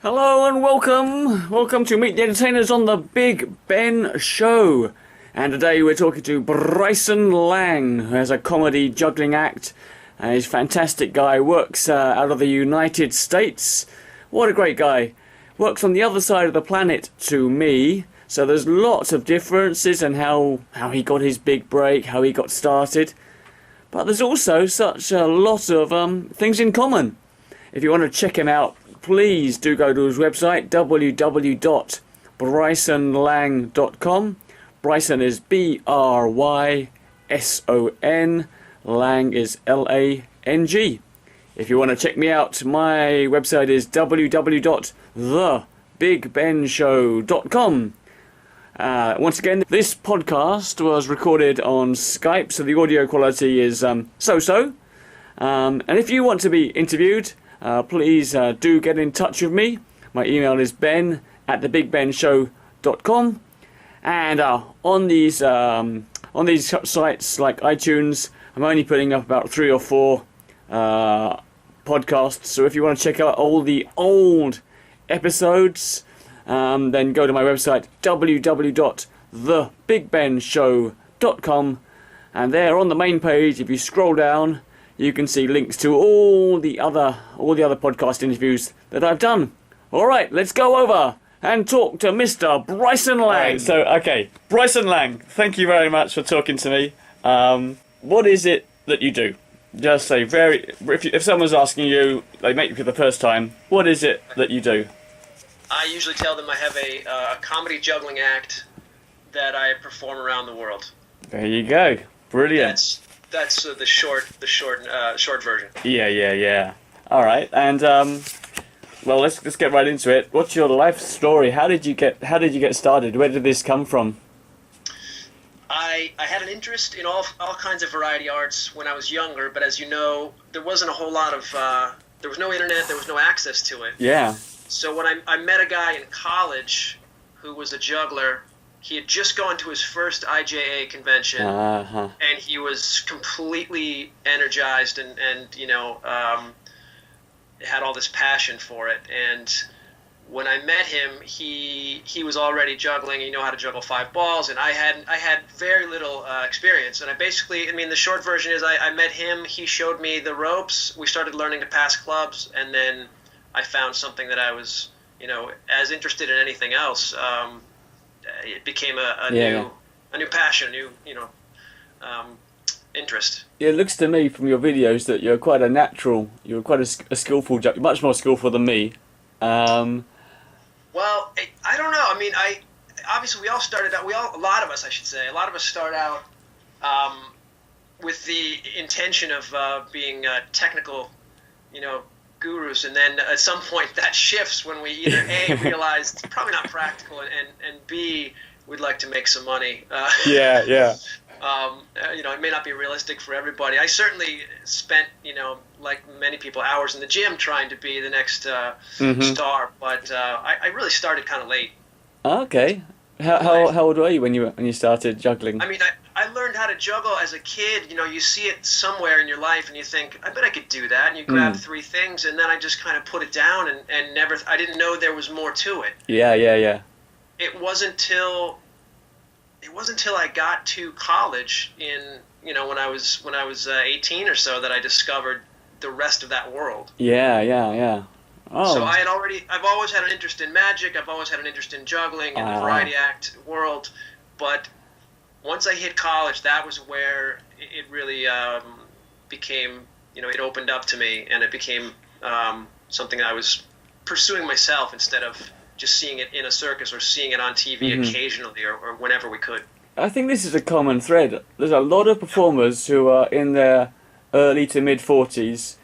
Hello and welcome. Welcome to Meet the Entertainers on the Big Ben Show. And today we're talking to BrysonLang, who has a comedy juggling act. He's a fantastic guy, works out of the United States. What a great guy. Works on the other side of the planet to me. So there's lots of differences in how he got his big break, how he got started. But there's also such a lot of things in common. If you want to check him out, please do go to his website, www.brysonlang.com. Bryson is B-R-Y-S-O-N. Lang is L-A-N-G. If you want to check me out, my website is www.thebigbenshow.com. Once again, this podcast was recorded on Skype, so the audio quality is so-so. And if you want to be interviewed, please do get in touch with me. My email is ben@thebigbenshow.com. And on these sites like iTunes, I'm only putting up about 3 or 4 podcasts. So if you want to check out all the old episodes, then go to my website, www.thebigbenshow.com. And there on the main page, if you scroll down, you can see links to all the other podcast interviews that I've done. All right, let's go over and talk to Mr. BrysonLang. Right, so, okay, BrysonLang, thank you very much for talking to me. What is it that you do? Just say if someone's asking you, they make you for the first time, what is it that you do? I usually tell them I have a comedy juggling act that I perform around the world. There you go, brilliant. That's the short version. Yeah. All right, and well, let's get right into it. What's your life story? How did you get started? Where did this come from? I had an interest in all kinds of variety arts when I was younger, but as you know, there wasn't a whole lot of there was no internet, there was no access to it. Yeah. So when I met a guy in college who was a juggler. He had just gone to his first IJA convention, and he was completely energized and had all this passion for it. And when I met him, he was already juggling. He knew how to juggle 5 balls, and I had very little experience. And the short version is I met him. He showed me the ropes. We started learning to pass clubs, and then I found something that I was, as interested in anything else. It became a new passion, a new interest. Yeah, it looks to me from your videos that you're quite a natural. You're quite a skillful juggler, much more skillful than me. Well, I don't know. I mean, obviously a lot of us start out with the intention of being technical, gurus, and then at some point that shifts when we either A, realize it's probably not practical, and B, we'd like to make some money. Yeah. It may not be realistic for everybody. I certainly spent, like many people, hours in the gym trying to be the next star, but I really started kind of late. Okay. How old were you when you started juggling? I mean, I learned how to juggle as a kid. You see it somewhere in your life, and you think, I bet I could do that. And you grab 3 things, and then I just kind of put it down, and I didn't know there was more to it. Yeah. It wasn't till I got to college when I was 18 or so that I discovered the rest of that world. Yeah. Oh. So I've always had an interest in magic. I've always had an interest in juggling and the variety act world, but once I hit college, that was where it really became, it opened up to me, and it became something I was pursuing myself instead of just seeing it in a circus or seeing it on TV occasionally or whenever we could. I think this is a common thread. There's a lot of performers who are in their early to mid-40s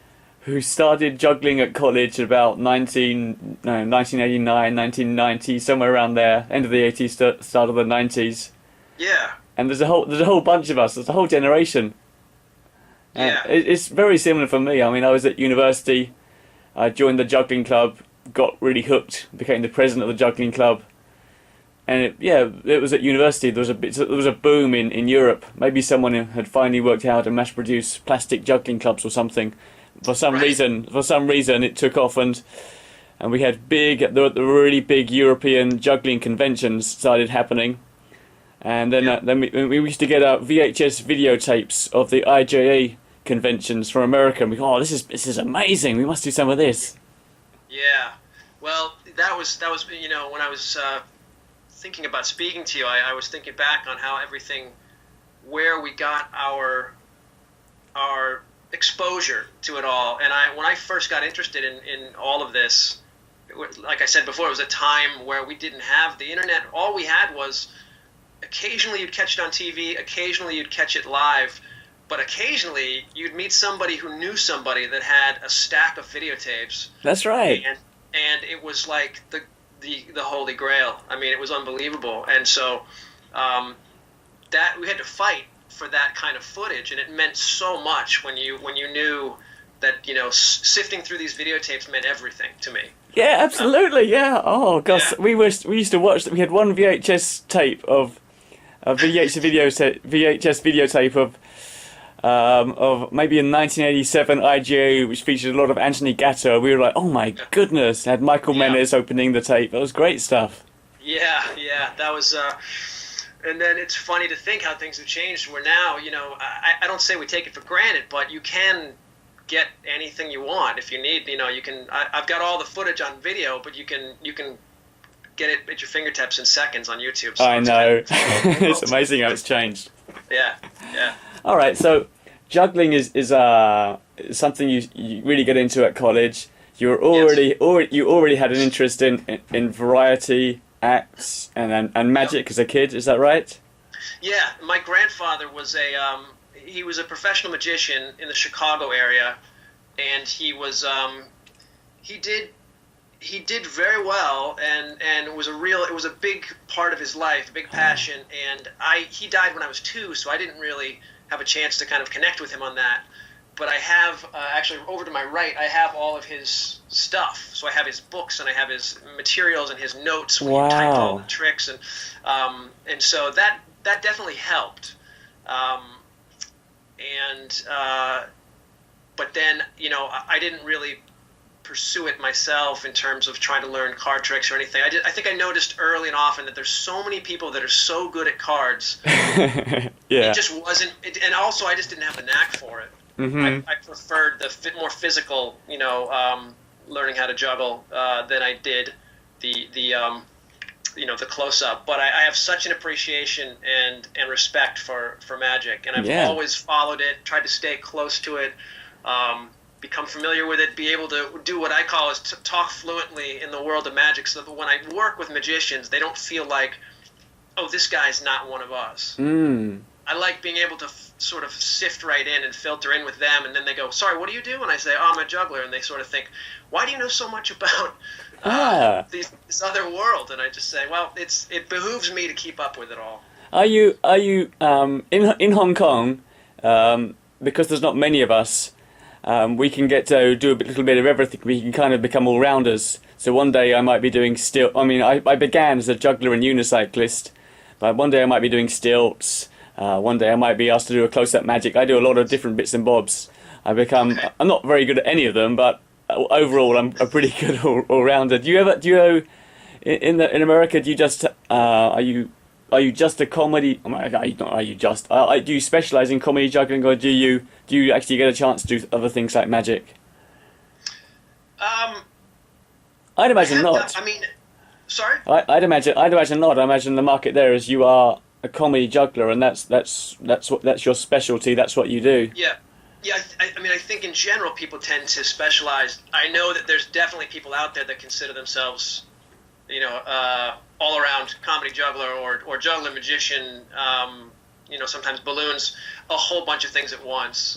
who started juggling at college about 1989, 1990, somewhere around there, end of the 80s, start of the 90s. Yeah. And there's a whole bunch of us. There's a whole generation. Yeah. It's very similar for me. I mean, I was at university. I joined the juggling club, got really hooked, became the president of the juggling club. And it was at university. There was a boom in Europe. Maybe someone had finally worked out how to mass produce plastic juggling clubs or something. For some reason, it took off, and and we had the really big European juggling conventions started happening, and then we used to get out VHS videotapes of the IJA conventions from America, and we go, oh, this is amazing. We must do some of this. Yeah, well, that was when I was thinking about speaking to you, I was thinking back on how where we got our exposure to it all, and when I first got interested in all of this, like I said before, it was a time where we didn't have the internet. All we had was occasionally you'd catch it on TV, occasionally you'd catch it live, but occasionally you'd meet somebody who knew somebody that had a stack of videotapes. That's right. And it was like the Holy Grail. I mean, it was unbelievable. And so that we had to fight for that kind of footage, and it meant so much when you knew that sifting through these videotapes meant everything to me. Yeah, absolutely. Yeah. Oh gosh, yeah. We used to watch. We had one VHS tape of a VHS videotape of maybe in 1987 IGA, which featured a lot of Anthony Gatto. We were like, oh my goodness! It had Michael Menes opening the tape. That was great stuff. Yeah, that was. And then it's funny to think how things have changed. Where now, I don't say we take it for granted, but you can get anything you want if you need. You can. I've got all the footage on video, but you can get it at your fingertips in seconds on YouTube. So I know. It's amazing how it's changed. Yeah. All right, so juggling is something you really get into at college. You already had an interest in variety acts and magic as a kid. Is that right? Yeah, my grandfather was he was a professional magician in the Chicago area, and he was he did very well, and it was a big part of his life, a big passion. And he died when I was 2, so I didn't really have a chance to kind of connect with him on that. But I have, actually over to my right, I have all of his stuff. So I have his books, and I have his materials and his notes when he typed all the tricks. And so that definitely helped. But then, I didn't really pursue it myself in terms of trying to learn card tricks or anything. I think I noticed early and often that there's so many people that are so good at cards. Yeah. It just wasn't, and also I just didn't have the knack for it. Mm-hmm. I preferred the more physical, learning how to juggle than I did the close up. But I have such an appreciation and respect for magic, and I've always followed it, tried to stay close to it. Become familiar with it, be able to do what I call is talk fluently in the world of magic, so that when I work with magicians, they don't feel like, oh, this guy's not one of us. I like being able to sort of sift right in and filter in with them, and then they go, sorry, what do you do? And I say, oh, I'm a juggler, and they sort of think, why do you know so much about this other world? And I just say, well, it behooves me to keep up with it all. Are you in Hong Kong, because there's not many of us, we can get to do a little bit of everything. We can kind of become all-rounders. So one day I might be doing I began as a juggler and unicyclist, but one day I might be doing stilts. One day I might be asked to do a close-up magic. I do a lot of different bits and bobs. I'm not very good at any of them, but overall I'm a pretty good all-rounder. In America, do you just, are you just a comedy? Do you specialize in comedy juggling, or do you actually get a chance to do other things like magic? I'd imagine not. Sorry. I'd imagine not. I imagine the market there is you are a comedy juggler, and that's your specialty. That's what you do. Yeah. I think in general people tend to specialize. I know that there's definitely people out there that consider themselves, all around comedy juggler or juggler magician, sometimes balloons, a whole bunch of things at once.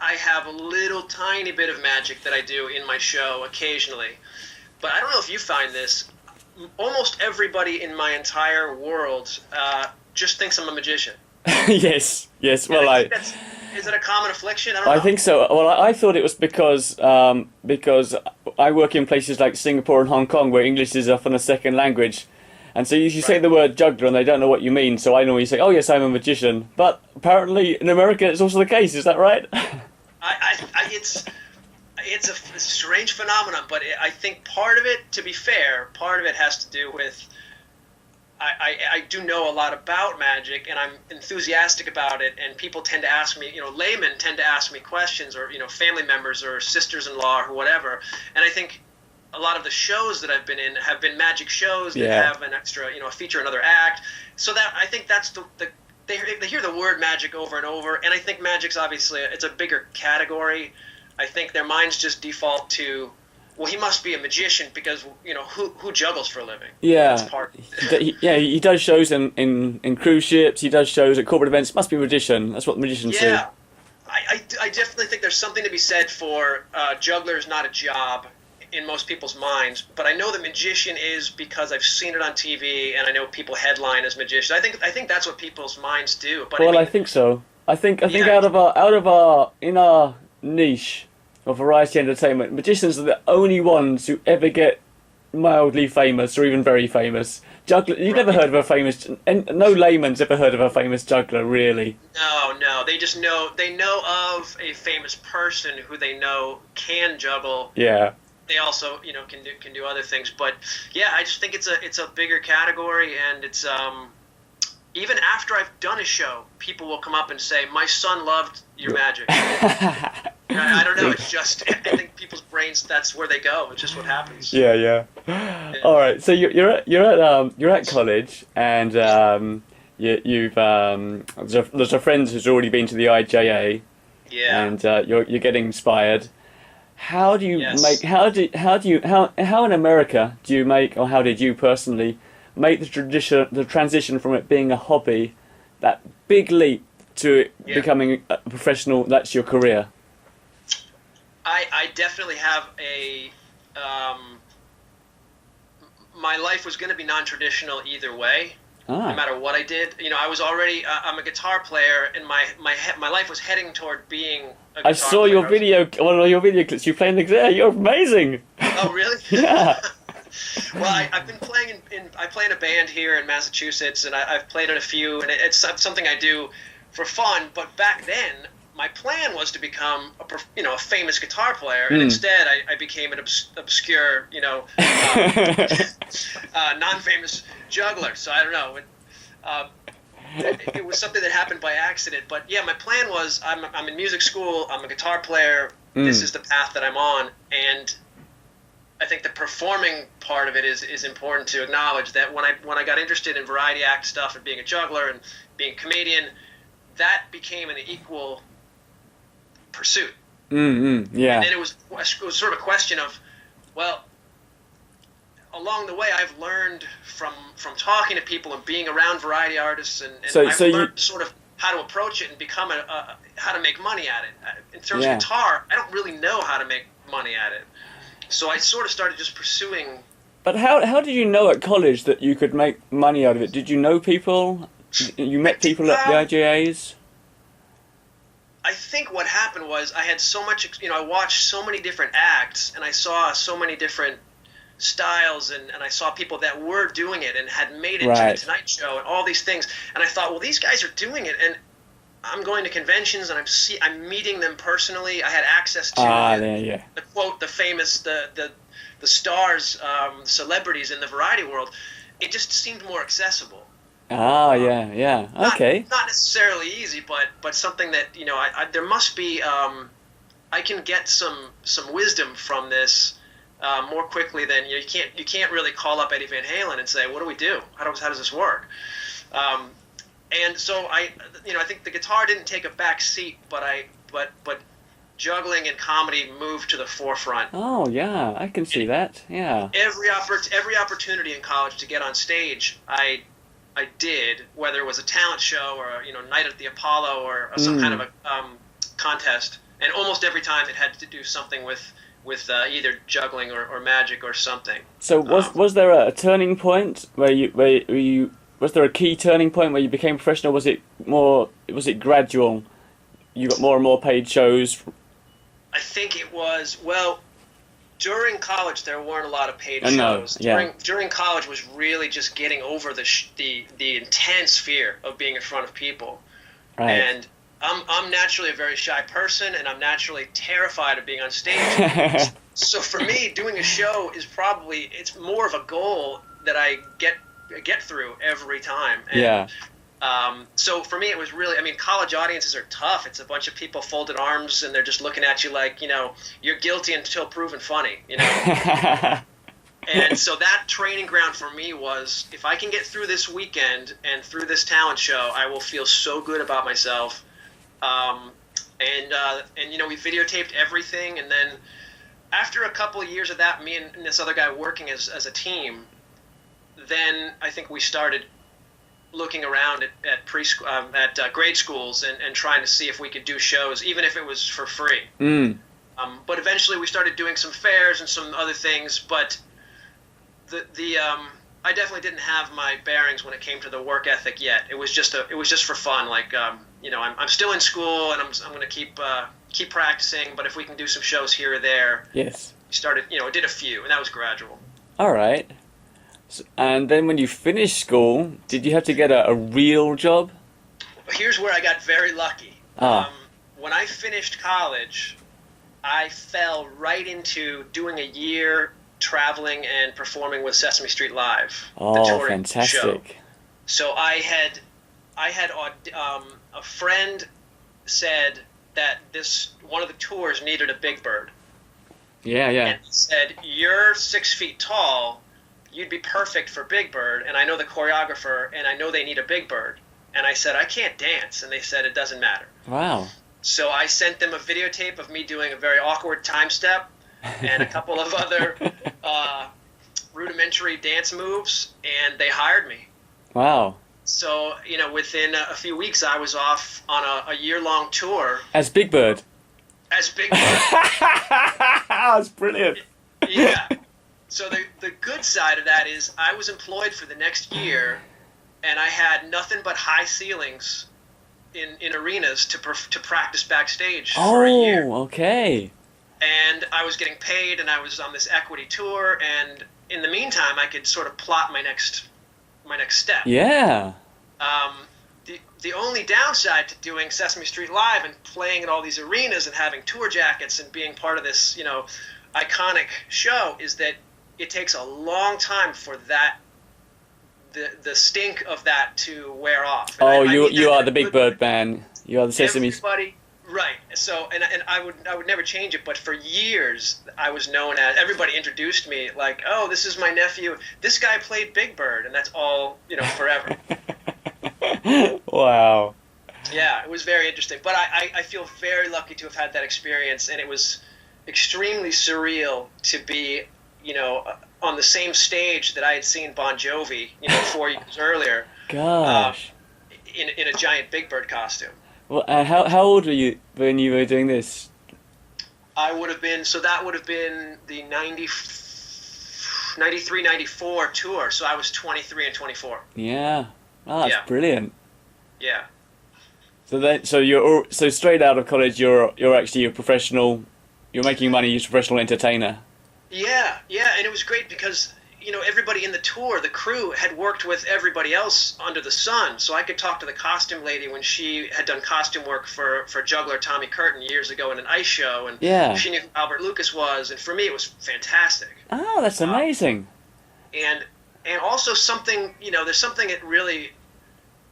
I have a little tiny bit of magic that I do in my show occasionally, but I don't know if you find this. Almost everybody in my entire world just thinks I'm a magician. Yes. Well, is it a common affliction? I don't know. I think so. Well, I thought it was because I work in places like Singapore and Hong Kong where English is often a second language. And so you say the word juggler and they don't know what you mean. So I normally say, oh, yes, I'm a magician. But apparently in America it's also the case. Is that right? it's a strange phenomenon, but I think part of it, to be fair, part of it has to do with I do know a lot about magic, and I'm enthusiastic about it, and people tend to ask me, laymen tend to ask me questions, or, family members or sisters-in-law or whatever, and I think a lot of the shows that I've been in have been magic shows that have an extra, a feature, another act, so that I think that's they hear the word magic over and over, and I think magic's obviously, it's a bigger category. I think their minds just default to, well, he must be a magician because, who juggles for a living? Yeah. That's part. He does shows in cruise ships, he does shows at corporate events, must be a magician. That's what magicians do. Yeah. I definitely think there's something to be said for juggler is not a job in most people's minds, but I know the magician is because I've seen it on TV and I know people headline as magicians. I think that's what people's minds do. But I think so. I think out of our in our niche of variety entertainment, magicians are the only ones who ever get mildly famous or even very famous. Juggler, you've never heard of a famous, and no layman's ever heard of a famous juggler, really. No, they just know, they know of a famous person who they know can juggle. Yeah. They also, can do other things, but yeah, I just think it's a bigger category, and it's even after I've done a show, people will come up and say, "My son loved your magic." I don't know. It's just, I think people's brains, that's where they go. It's just what happens. Yeah. All right. So you're at college, and there's a friend who's already been to the IJA. Yeah. And you're getting inspired. How do you Yes. how in America do you make, or how did you personally make the transition from it being a hobby, that big leap to it becoming a professional, that's your career? I definitely have my life was going to be non-traditional either way, no matter what I did. I was already, I'm a guitar player, and my life was heading toward being a guitar I saw player. one of your video clips, you playing the guitar, you're amazing! Oh, really? Yeah. Well, I've been playing I play in a band here in Massachusetts, and I've played in a few, and it's something I do for fun, but back then, my plan was to become a famous guitar player, and instead I became an obscure, non-famous juggler. So I don't know. It was something that happened by accident. But yeah, my plan was I'm in music school. I'm a guitar player. This is the path that I'm on, and I think the performing part of it is important to acknowledge. That when I got interested in variety act stuff and being a juggler and being a comedian, that became an equal pursuit. Yeah. And then it was sort of a question of, well, along the way I've learned from talking to people and being around variety artists, and I've learned sort of how to approach it and become how to make money at it. In terms of guitar, I don't really know how to make money at it. So I sort of started just pursuing. But how did you know at college that you could make money out of it? Did you know people? You met people at the IJAs? I think what happened was I had so much, I watched so many different acts, and I saw so many different styles, and I saw people that were doing it and had made it to the Tonight Show and all these things, and I thought, well, these guys are doing it, and I'm going to conventions, and I'm meeting them personally. I had access to the quote, the famous, the stars, celebrities in the variety world. It just seemed more accessible. Okay. Not necessarily easy, but something that there must be. I can get some wisdom from this more quickly than you can't really call up Eddie Van Halen and say, what do we do? How does this work? And so I think the guitar didn't take a back seat, but juggling and comedy moved to the forefront. Oh yeah, I can see that. Yeah. Every opportunity in college to get on stage, I did, whether it was a talent show or Night at the Apollo or some kind of a contest, and almost every time it had to do something with either juggling or magic or something. So was there a turning point where you was there a key turning point where you became professional? Was it gradual? You got more and more paid shows. I think it was, well, during college, there weren't a lot of paid shows. During college was really just getting over the intense fear of being in front of people. Right. And I'm naturally a very shy person, and I'm naturally terrified of being on stage. So for me, doing a show is it's more of a goal that I get through every time. And, so for me, it was really, I mean, college audiences are tough. It's a bunch of people folded arms, and they're just looking at you like, you're guilty until proven funny, And so that training ground for me was, if I can get through this weekend and through this talent show, I will feel so good about myself. We videotaped everything, and then after a couple of years of that, me and this other guy working as a team, then I think we started looking around at preschool, at grade schools, and trying to see if we could do shows, even if it was for free. But eventually, we started doing some fairs and some other things. But I definitely didn't have my bearings when it came to the work ethic yet. It was just for fun. Like I'm still in school, and I'm going to keep practicing. But if we can do some shows here or there, yes. We started. Did a few, and that was gradual. All right. So, and then when you finished school, did you have to get a real job? Here's where I got very lucky. When I finished college, I fell right into doing a year traveling and performing with Sesame Street Live. Oh, the touring fantastic! Show. So I had a friend said that one of the tours needed a Big Bird. Yeah. And he said, "You're 6 feet tall. You'd be perfect for Big Bird, and I know the choreographer, and I know they need a Big Bird." And I said, "I can't dance," and they said, "It doesn't matter." Wow. So I sent them a videotape of me doing a very awkward time step and a couple of other rudimentary dance moves, and they hired me. Wow. So, within a few weeks, I was off on a year-long tour. As Big Bird? As Big Bird. That's brilliant. Yeah. So the good side of that is I was employed for the next year, and I had nothing but high ceilings in arenas to practice backstage for a year. Oh, okay. And I was getting paid, and I was on this equity tour, and in the meantime, I could sort of plot my next step. Yeah. The only downside to doing Sesame Street Live and playing in all these arenas and having tour jackets and being part of this, iconic show is that it takes a long time for the stink of that to wear off. And you are the Big Bird man. You are the Sesame. Everybody, right. So, and I would never change it, but for years I was known as, everybody introduced me like, "Oh, this is my nephew. This guy played Big Bird," and that's all, forever. Wow. Yeah, it was very interesting. But I feel very lucky to have had that experience, and it was extremely surreal to be, on the same stage that I had seen Bon Jovi, 4 years earlier. Gosh. In a giant Big Bird costume. Well, how old were you when you were doing this? I would have been, so that would have been the 93, 94 tour. So I was 23 and 24. Yeah. Oh, that's brilliant. Yeah. So straight out of college, you're actually a professional. You're making money. You're a professional entertainer. Yeah, and it was great because everybody in the tour, the crew, had worked with everybody else under the sun. So I could talk to the costume lady when she had done costume work for Juggler Tommy Curtin years ago in an ice show, and she knew who Albert Lucas was, and for me it was fantastic. Oh, that's amazing. And also something, there's something that really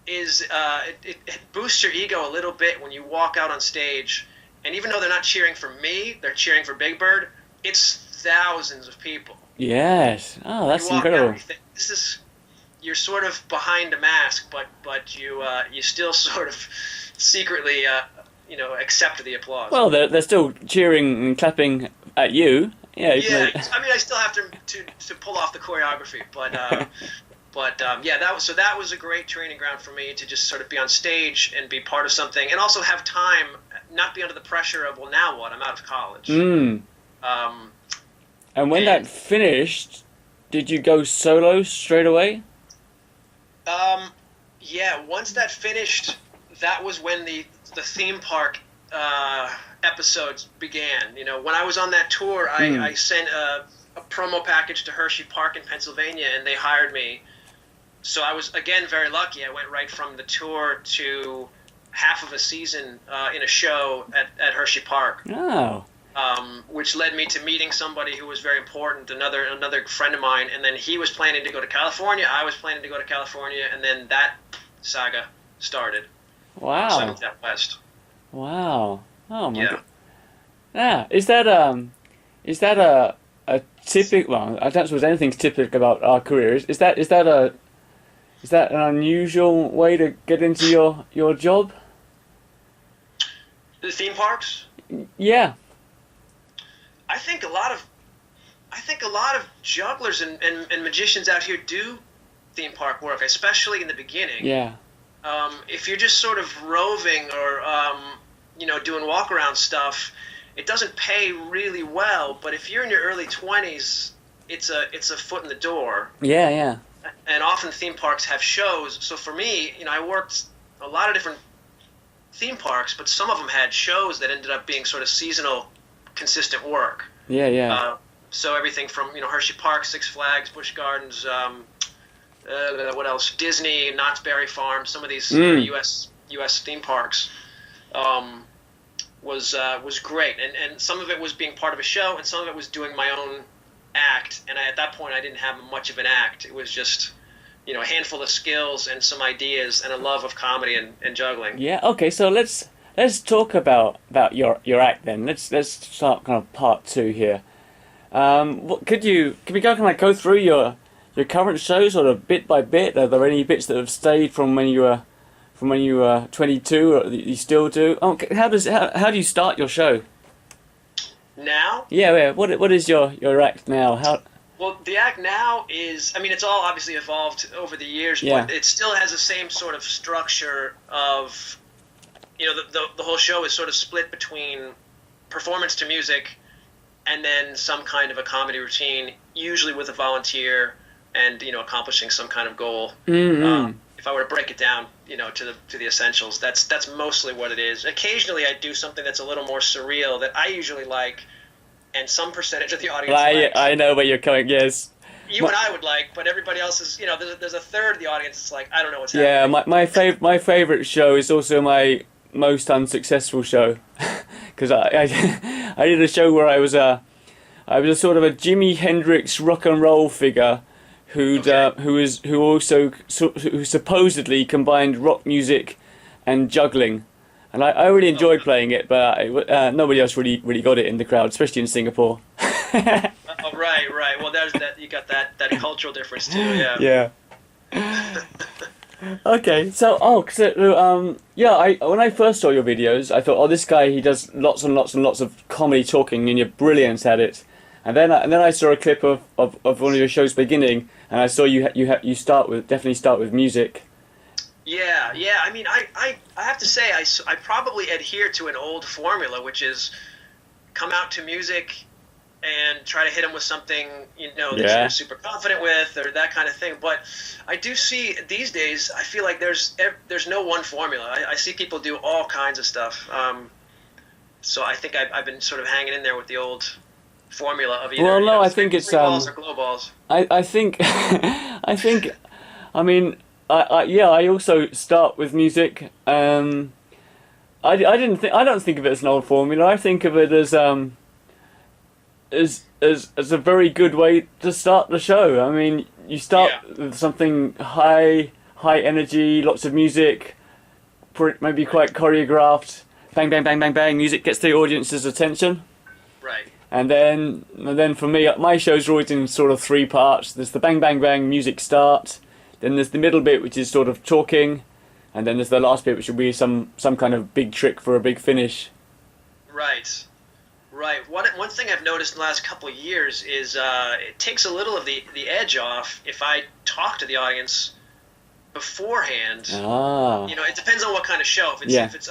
is, it boosts your ego a little bit when you walk out on stage, and even though they're not cheering for me, they're cheering for Big Bird, it's thousands of people. Yes. Oh, that's incredible. You're sort of behind a mask, but you still sort of secretly accept the applause. Well, they're still cheering and clapping at you. Yeah. I mean, I still have to pull off the choreography, but that was a great training ground for me to just sort of be on stage and be part of something, and also have time, not be under the pressure of, well, now what? I'm out of college. And when that finished, did you go solo straight away? Yeah, once that finished, that was when the theme park episodes began. When I was on that tour, I sent a promo package to Hershey Park in Pennsylvania, and they hired me. So I was, again, very lucky. I went right from the tour to half of a season in a show at Hershey Park. Oh. Which led me to meeting somebody who was very important, another friend of mine, and then he was planning to go to California, I was planning to go to California, and then that saga started. Wow. Seventh Out West. Wow. Oh my Yeah. God. Yeah. Is that a typical? Well, I don't suppose anything's typical about our careers. Is that an unusual way to get into your job? The theme parks? Yeah. I think a lot of jugglers and magicians out here do theme park work, especially in the beginning. Yeah. If you're just sort of roving or doing walk around stuff, it doesn't pay really well. But if you're in your early 20s, it's a foot in the door. Yeah, yeah. And often theme parks have shows. So for me, I worked a lot of different theme parks, but some of them had shows that ended up being sort of seasonal, consistent work. Yeah, yeah. So everything from Hershey Park, Six Flags, Busch Gardens, what else? Disney, Knott's Berry Farm, some of these U.S. theme parks was great, and some of it was being part of a show, and some of it was doing my own act. And at that point, I didn't have much of an act. It was just a handful of skills and some ideas and a love of comedy and juggling. Yeah. Okay. So let's talk about your act then. Let's start kind of part 2 here. Can we go through your current show sort of bit by bit? Are there any bits that have stayed from when you were 22 or that you still do? How do you start your show? Now? Yeah. What is your act now? Well, the act now is, it's all obviously evolved over the years, Yeah. but it still has the same sort of structure of, the whole show is sort of split between performance to music and then some kind of a comedy routine, usually with a volunteer and, accomplishing some kind of goal. Mm-hmm. If I were to break it down, to the essentials, that's mostly what it is. Occasionally I do something that's a little more surreal that I usually like, and some percentage of the audience likes. I know where you're coming. Yes. You and I would like, but everybody else is, there's a third of the audience that's like, I don't know what's happening. Yeah, my favorite show is also my most unsuccessful show, because I did a show where I was a sort of a Jimi Hendrix rock and roll figure who supposedly combined rock music and juggling. And I really enjoyed playing it, but nobody else really got it in the crowd, especially in Singapore. Oh, right. Well, there's that. You got that cultural difference too. Yeah. Yeah. Okay. So when I first saw your videos, I thought, this guy, he does lots and lots and lots of comedy talking, and you're brilliant at it. And then I saw a clip of one of your shows beginning, and I saw you definitely start with music. Yeah. I have to say I probably adhere to an old formula, which is come out to music and try to hit them with something that you're super confident with, or that kind of thing. But I do see these days, I feel like there's no one formula. I see people do all kinds of stuff. So I think I've been sort of hanging in there with the old formula of either. I think it's balls or glow balls. I think I also start with music. I don't think of it as an old formula. I think of it as a very good way to start the show. I mean, you start with something high energy, lots of music, maybe quite choreographed. Bang, bang, bang, bang, bang. Music gets the audience's attention. Right. And then for me, my shows are always in sort of 3 parts. There's the bang, bang, bang music start. Then there's the middle bit, which is sort of talking, and then there's the last bit, which will be some kind of big trick for a big finish. Right. One thing I've noticed in the last couple of years is it takes a little of the edge off if I talk to the audience beforehand. It depends on what kind of show. If it's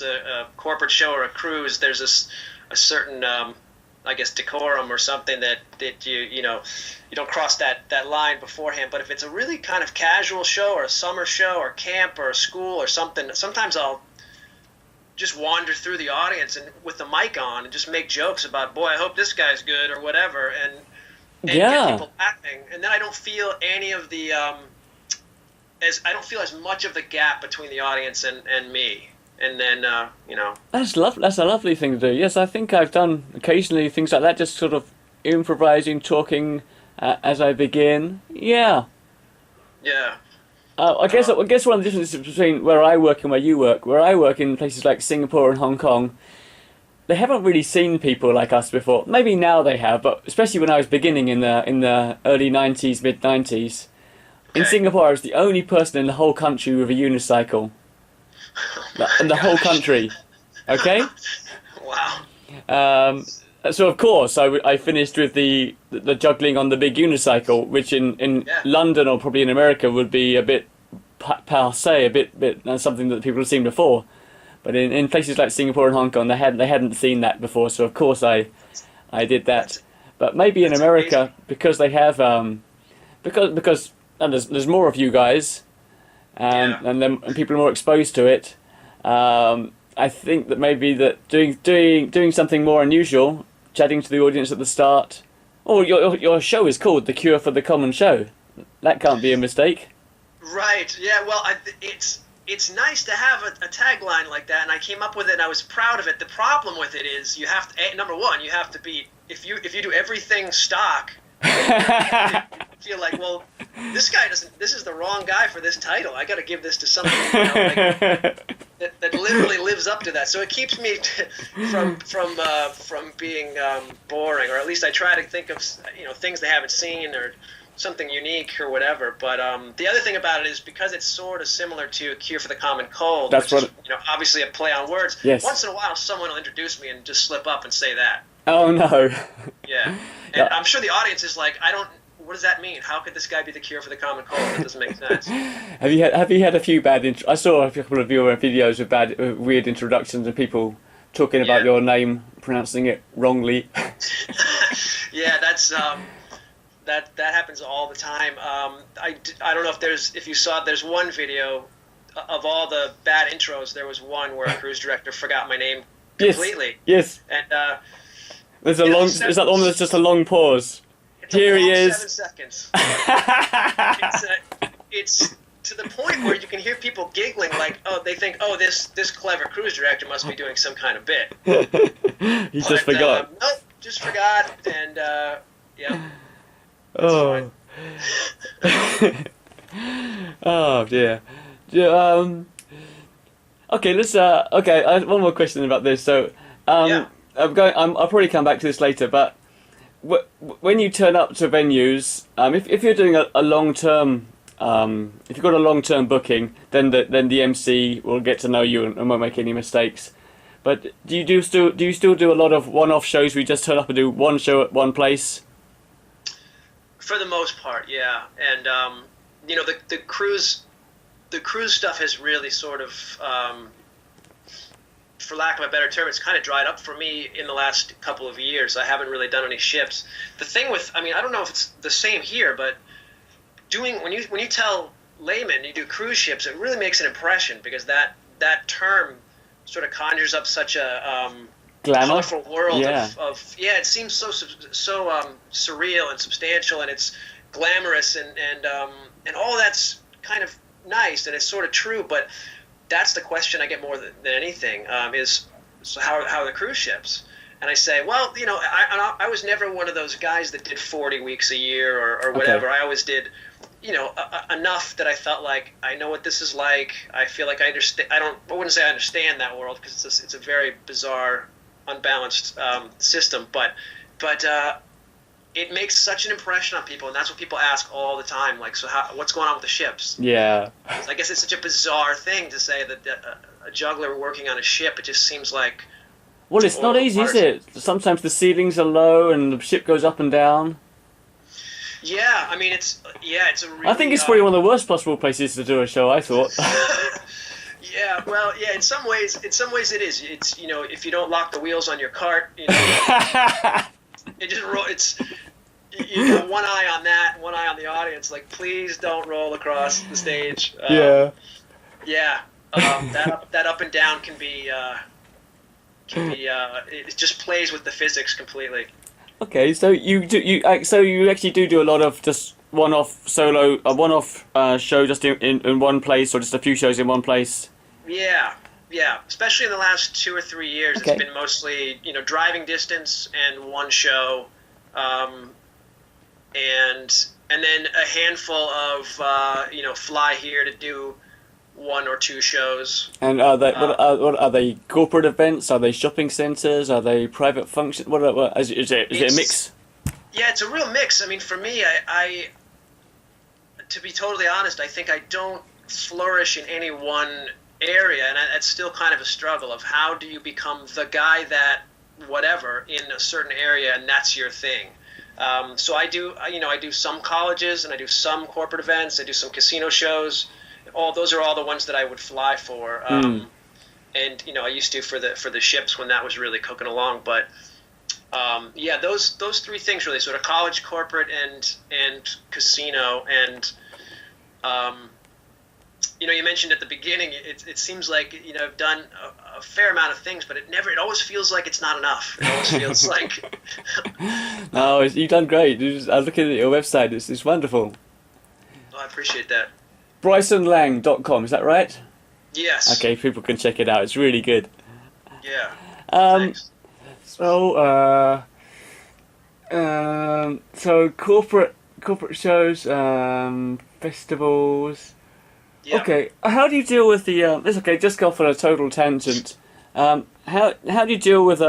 a corporate show or a cruise, there's a certain I guess decorum or something that you don't cross that line beforehand. But if it's a really kind of casual show or a summer show or camp or a school or something, sometimes I'll just wander through the audience and with the mic on and just make jokes about, boy, I hope this guy's good or whatever, and get people laughing. And then I don't feel any of the I don't feel as much of the gap between the audience and me. And then That's a lovely thing to do. Yes, I think I've done occasionally things like that, just sort of improvising, talking as I begin. Yeah. Yeah. I guess one of the differences between where I work and where you work, where I work in places like Singapore and Hong Kong, they haven't really seen people like us before. Maybe now they have, but especially when I was beginning in the early 90s, mid 90s, in Singapore I was the only person in the whole country with a unicycle. In the whole country. Okay? Wow. So of course I finished with the juggling on the big unicycle, which in London or probably in America would be a bit passé, a bit something that people have seen before. But in places like Singapore and Hong Kong, they hadn't seen that before. So of course I did that. But maybe in America, amazing. Because they have because and there's more of you guys, and people are more exposed to it. I think that maybe that doing something more unusual, chatting to the audience at the start. Oh, your show is called The Cure for the Common Show. That can't be a mistake. Right. Yeah. Well, it's nice to have a tagline like that, and I came up with it, and I was proud of it. The problem with it is you have to, number one, you have to be, if you do everything stock, you feel like, well, this is the wrong guy for this title. I got to give this to something that literally lives up to that. So it keeps me from being boring, or at least I try to think of things they haven't seen or something unique or whatever. But the other thing about it is because it's sort of similar to A Cure for the Common Cold, which is obviously a play on words. Yes. Once in a while, someone will introduce me and just slip up and say that. Oh no. Yeah. And I'm sure the audience is like, what does that mean? How could this guy be the cure for the common cold? That doesn't make sense. Have you had a few bad? I saw a couple of your videos with weird introductions and people talking about your name, pronouncing it wrongly. Yeah, that's that happens all the time. I don't know if you saw it. There's one video of all the bad intros. There was one where a cruise director forgot my name completely. Yes. And there's is that one that's just a long pause? Here he is. 7 seconds. It's to the point where you can hear people giggling, like, they think, this clever cruise director must be doing some kind of bit. He just forgot. Nope, just forgot, and yeah. Oh. Oh dear. Okay, let's. Okay, I have one more question about this. So, I'll probably come back to this later, but. When you turn up to venues, if you're doing a long term, if you've got a long term booking, then the MC will get to know you and won't make any mistakes. But do you still do a lot of one-off shows where you just turn up and do one show at one place? For the most part, yeah. And the cruise stuff has really sort of, for lack of a better term, it's kind of dried up for me in the last couple of years. I haven't really done any ships. The thing with, I don't know if it's the same here, but when you tell laymen you do cruise ships, it really makes an impression because that term sort of conjures up such a colorful world of it seems so surreal and substantial, and it's glamorous and all that's kind of nice and it's sort of true, but that's the question I get more than anything, is so how are the cruise ships? And I say, well, I was never one of those guys that did 40 weeks a year or whatever. Okay. I always did, enough that I felt like I know what this is like. I feel like I understand. I wouldn't say I understand that world because it's a very bizarre, unbalanced system. But it makes such an impression on people, and that's what people ask all the time. Like, so what's going on with the ships? Yeah. I guess it's such a bizarre thing to say that a juggler working on a ship. It just seems like. Well, it's not easy, is it? Sometimes the ceilings are low and the ship goes up and down. Yeah, it's a really. I think it's probably one of the worst possible places to do a show. I thought. Yeah, well, yeah. In some ways it is. It's if you don't lock the wheels on your cart, it just it's. You got one eye on that, one eye on the audience. Like, please don't roll across the stage. Yeah. Yeah. That up and down can be. It just plays with the physics completely. Okay, so you actually do a lot of just one-off show just in one place, or just a few shows in one place? Yeah. Especially in the last 2 or 3 years, Okay. It's been mostly driving distance and one show, and then a handful of fly here to do 1 or 2 shows. And are they what are they corporate events? Are they shopping centres? Are they private functions? What is it a mix? Yeah, it's a real mix. I mean, for me, I to be totally honest, I think I don't flourish in any one area, and that's still kind of a struggle of how do you become the guy that whatever in a certain area, and that's your thing. So I do some colleges, and I do some corporate events. I do some casino shows. Those are all the ones that I would fly for. And I used to for the ships when that was really cooking along. But those 3 things really, sort of college, corporate, and casino. And you mentioned at the beginning, it seems like I've done a fair amount of things, but it always feels like it's not enough. It always feels like No, you've done great. I was looking at your website. It's wonderful. I appreciate that. BrysonLang.com, is that right? Yes. Okay, people can check it out. It's really good. Yeah. Thanks. So corporate shows, festivals. Yeah. Okay, how do you deal with the? It's okay. Just go for a total tangent. How do you deal with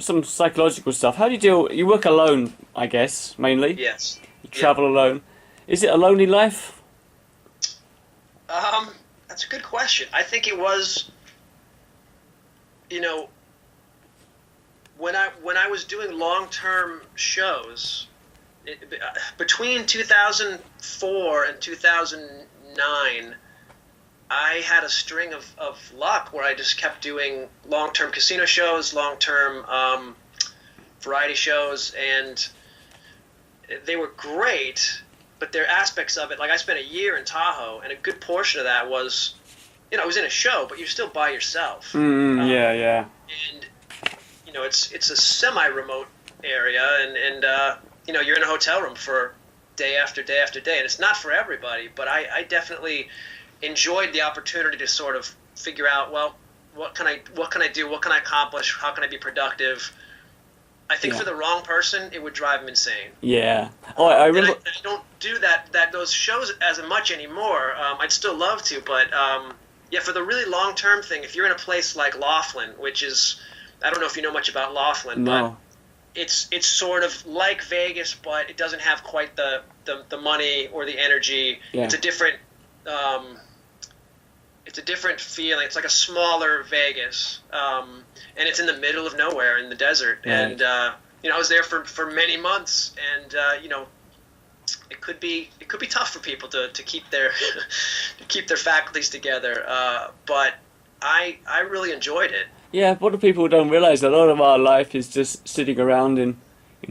some psychological stuff? How do you deal? You work alone, I guess, mainly. Yes. You travel alone. Is it a lonely life? That's a good question. I think it was, when I was doing long-term shows, between 2004 and 2009, I had a string of luck where I just kept doing long-term casino shows, long-term variety shows, and they were great. But there are aspects of it, like I spent a year in Tahoe, and a good portion of that was, I was in a show, but you're still by yourself. Yeah. And, it's a semi-remote area, and you're in a hotel room for day after day after day, and it's not for everybody, but I definitely enjoyed the opportunity to sort of figure out, well, what can I do? What can I accomplish? How can I be productive? I think for the wrong person, it would drive them insane. Yeah. Oh, I remember. I don't do those shows as much anymore. I'd still love to, but for the really long-term thing, if you're in a place like Laughlin, which is, I don't know if you know much about Laughlin, but it's sort of like Vegas, but it doesn't have quite the money or the energy. Yeah. It's a different feeling. It's like a smaller Vegas, and it's in the middle of nowhere in the desert. Right. And I was there for many months, and it could be tough for people to keep their faculties together. But I really enjoyed it. Yeah, what do people don't realize? A lot of our life is just sitting around in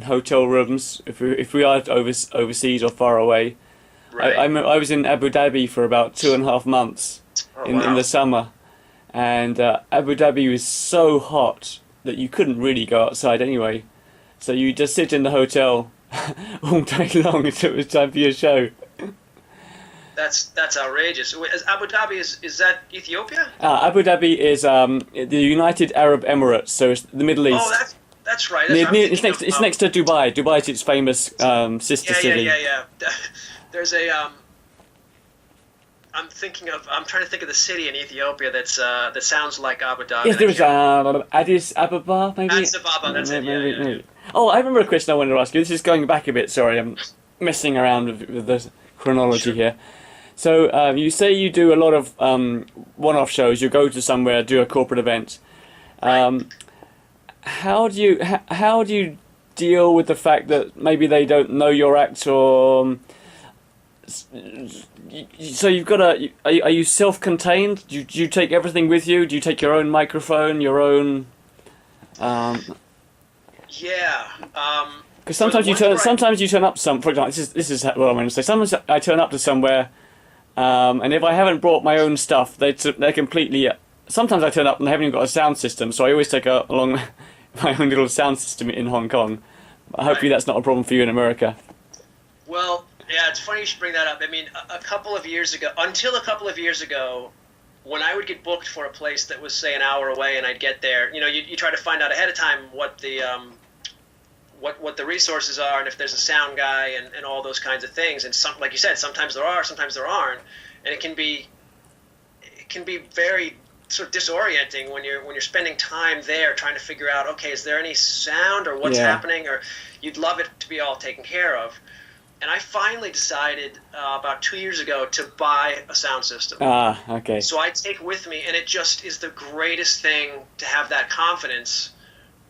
hotel rooms. If we are overseas or far away. Right. I was in Abu Dhabi for about 2.5 months in the summer, and Abu Dhabi was so hot that you couldn't really go outside anyway. So you just sit in the hotel all day long until it was time for your show. That's outrageous. Abu Dhabi is that Ethiopia? Abu Dhabi is the United Arab Emirates, so it's the Middle East. Oh, that's right. It's next to Dubai. Dubai is its famous sister city. Yeah. There's a I'm trying to think of the city in Ethiopia that sounds like Abu Dhabi. Yes, there is Addis Ababa, maybe. Addis Ababa, that's it. Yeah. Oh, I remember a question I wanted to ask you. This is going back a bit. Sorry, I'm messing around with the chronology here. So you say you do a lot of one-off shows. You go to somewhere, do a corporate event. Right. How do you deal with the fact that maybe they don't know your act, or so you've got are you self-contained? Do you take everything with you? Do you take your own microphone, your own? Because sometimes you turn up for example, this is what I'm going to say. Sometimes I turn up to somewhere, and if I haven't brought my own stuff, they're completely. Sometimes I turn up and they haven't even got a sound system, so I always take along my own little sound system in Hong Kong. Hopefully that's not a problem for you in America. Well, Yeah, it's funny you should bring that up. I mean, until a couple of years ago, when I would get booked for a place that was, say, an hour away, and I'd get there, you try to find out ahead of time what the what the resources are, and if there's a sound guy, and all those kinds of things. And like you said, sometimes there are, sometimes there aren't, and it can be very sort of disorienting when you're spending time there trying to figure out, okay, is there any sound or what's happening, or you'd love it to be all taken care of. And I finally decided about 2 years ago to buy a sound system. Okay. So I take with me, and it just is the greatest thing to have that confidence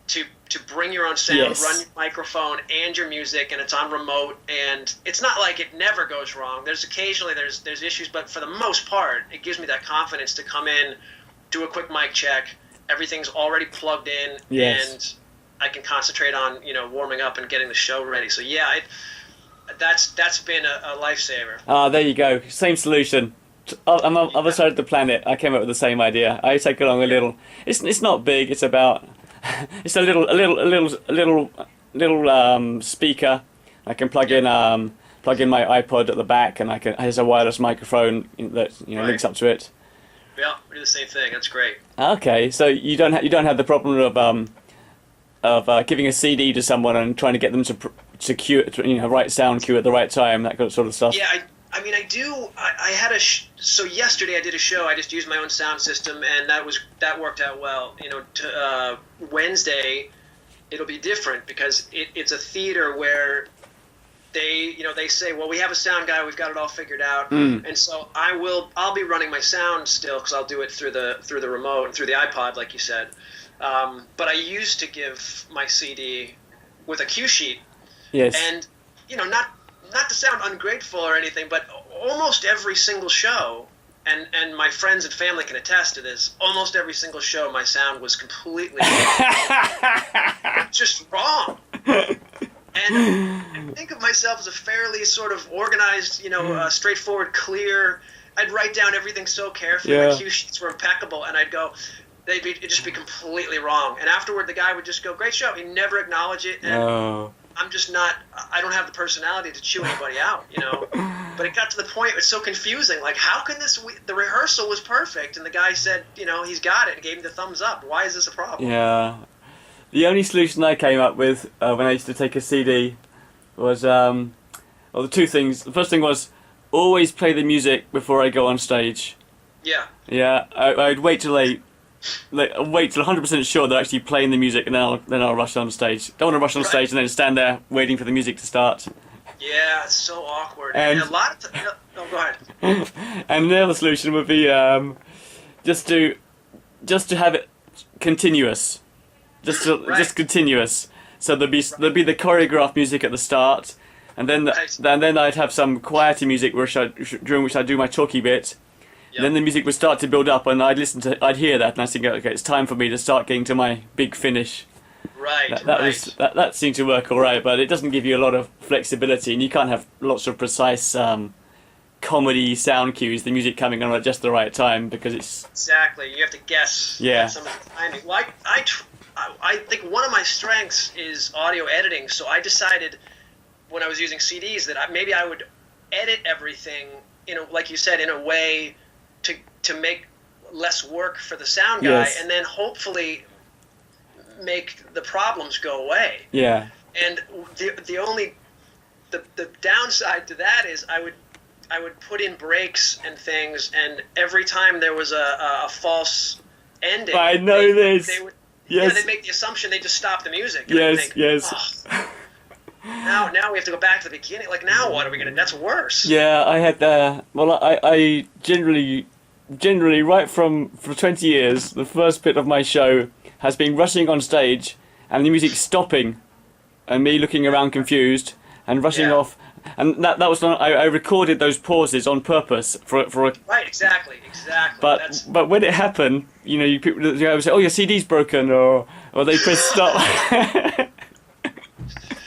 to bring your own sound, run your microphone and your music, and it's on remote, and it's not like it never goes wrong. There's occasionally there's issues, but for the most part, it gives me that confidence to come in, do a quick mic check, everything's already plugged in, and I can concentrate on warming up and getting the show ready. So that's been a lifesaver. There you go. Same solution. On the other side of the planet, I came up with the same idea. I take along a little. It's not big. It's about. It's a little speaker. I can plug in my iPod at the back, and there's a wireless microphone that links up to it. Yeah, we do the same thing. That's great. Okay, so you don't have the problem of giving a CD to someone and trying to get them to cue it, right sound cue at the right time, that sort of stuff. Yeah, I mean, I do. I had so yesterday I did a show. I just used my own sound system, and that worked out well. Wednesday, it'll be different because it's a theater where they say, well, we have a sound guy, we've got it all figured out, and so I'll be running my sound still because I'll do it through the remote and through the iPod, like you said. But I used to give my CD with a cue sheet. Yes. And not to sound ungrateful or anything, but almost every single show, and my friends and family can attest to this, almost every single show my sound was completely just wrong. And I think of myself as a fairly sort of organized, straightforward, clear. I'd write down everything so carefully. My cue sheets were impeccable, and I'd go, it'd just be completely wrong. And afterward, the guy would just go, "Great show." He'd never acknowledge it. And I'm just not. I don't have the personality to chew anybody out, But it got to the point. It's so confusing. Like, how can the rehearsal was perfect, and the guy said, he's got it, and gave me the thumbs up. Why is this a problem? Yeah. The only solution I came up with when I used to take a CD was, the two things. The first thing was always play the music before I go on stage. Yeah. Yeah. I'd wait till wait till 100% sure they're actually playing the music, and then I'll rush on stage. Don't want to rush on stage and then stand there waiting for the music to start. Yeah, it's so awkward. And a lot of no, go ahead. And the other solution would be just to have it continuous. Just continuous. So there'd be the choreographed music at the start, and then I'd have some quieter music during which I do my talky bit. Yep. Then the music would start to build up, and I'd hear that, and I'd think, okay, it's time for me to start getting to my big finish. Right. That seemed to work all right, but it doesn't give you a lot of flexibility, and you can't have lots of precise comedy sound cues, the music coming on at just the right time, because it's exactly, you have to guess some of the timing. Well, I think one of my strengths is audio editing, so I decided when I was using CDs that maybe I would edit everything, like you said, in a way to make less work for the sound guy, and then hopefully make the problems go away. Yeah. And the downside to that is I would put in breaks and things, and every time there was a false ending, I know this. They'd make the assumption they just stop the music. And Yes. Oh, now we have to go back to the beginning. Like, now what are we gonna? That's worse. Yeah, I had I generally right for 20 years, the first bit of my show has been rushing on stage and the music stopping and me looking around confused and rushing off, and that was not, I recorded those pauses on purpose for a right, exactly. But when it happened, people would say, "Oh, your CD's broken," or they press stop.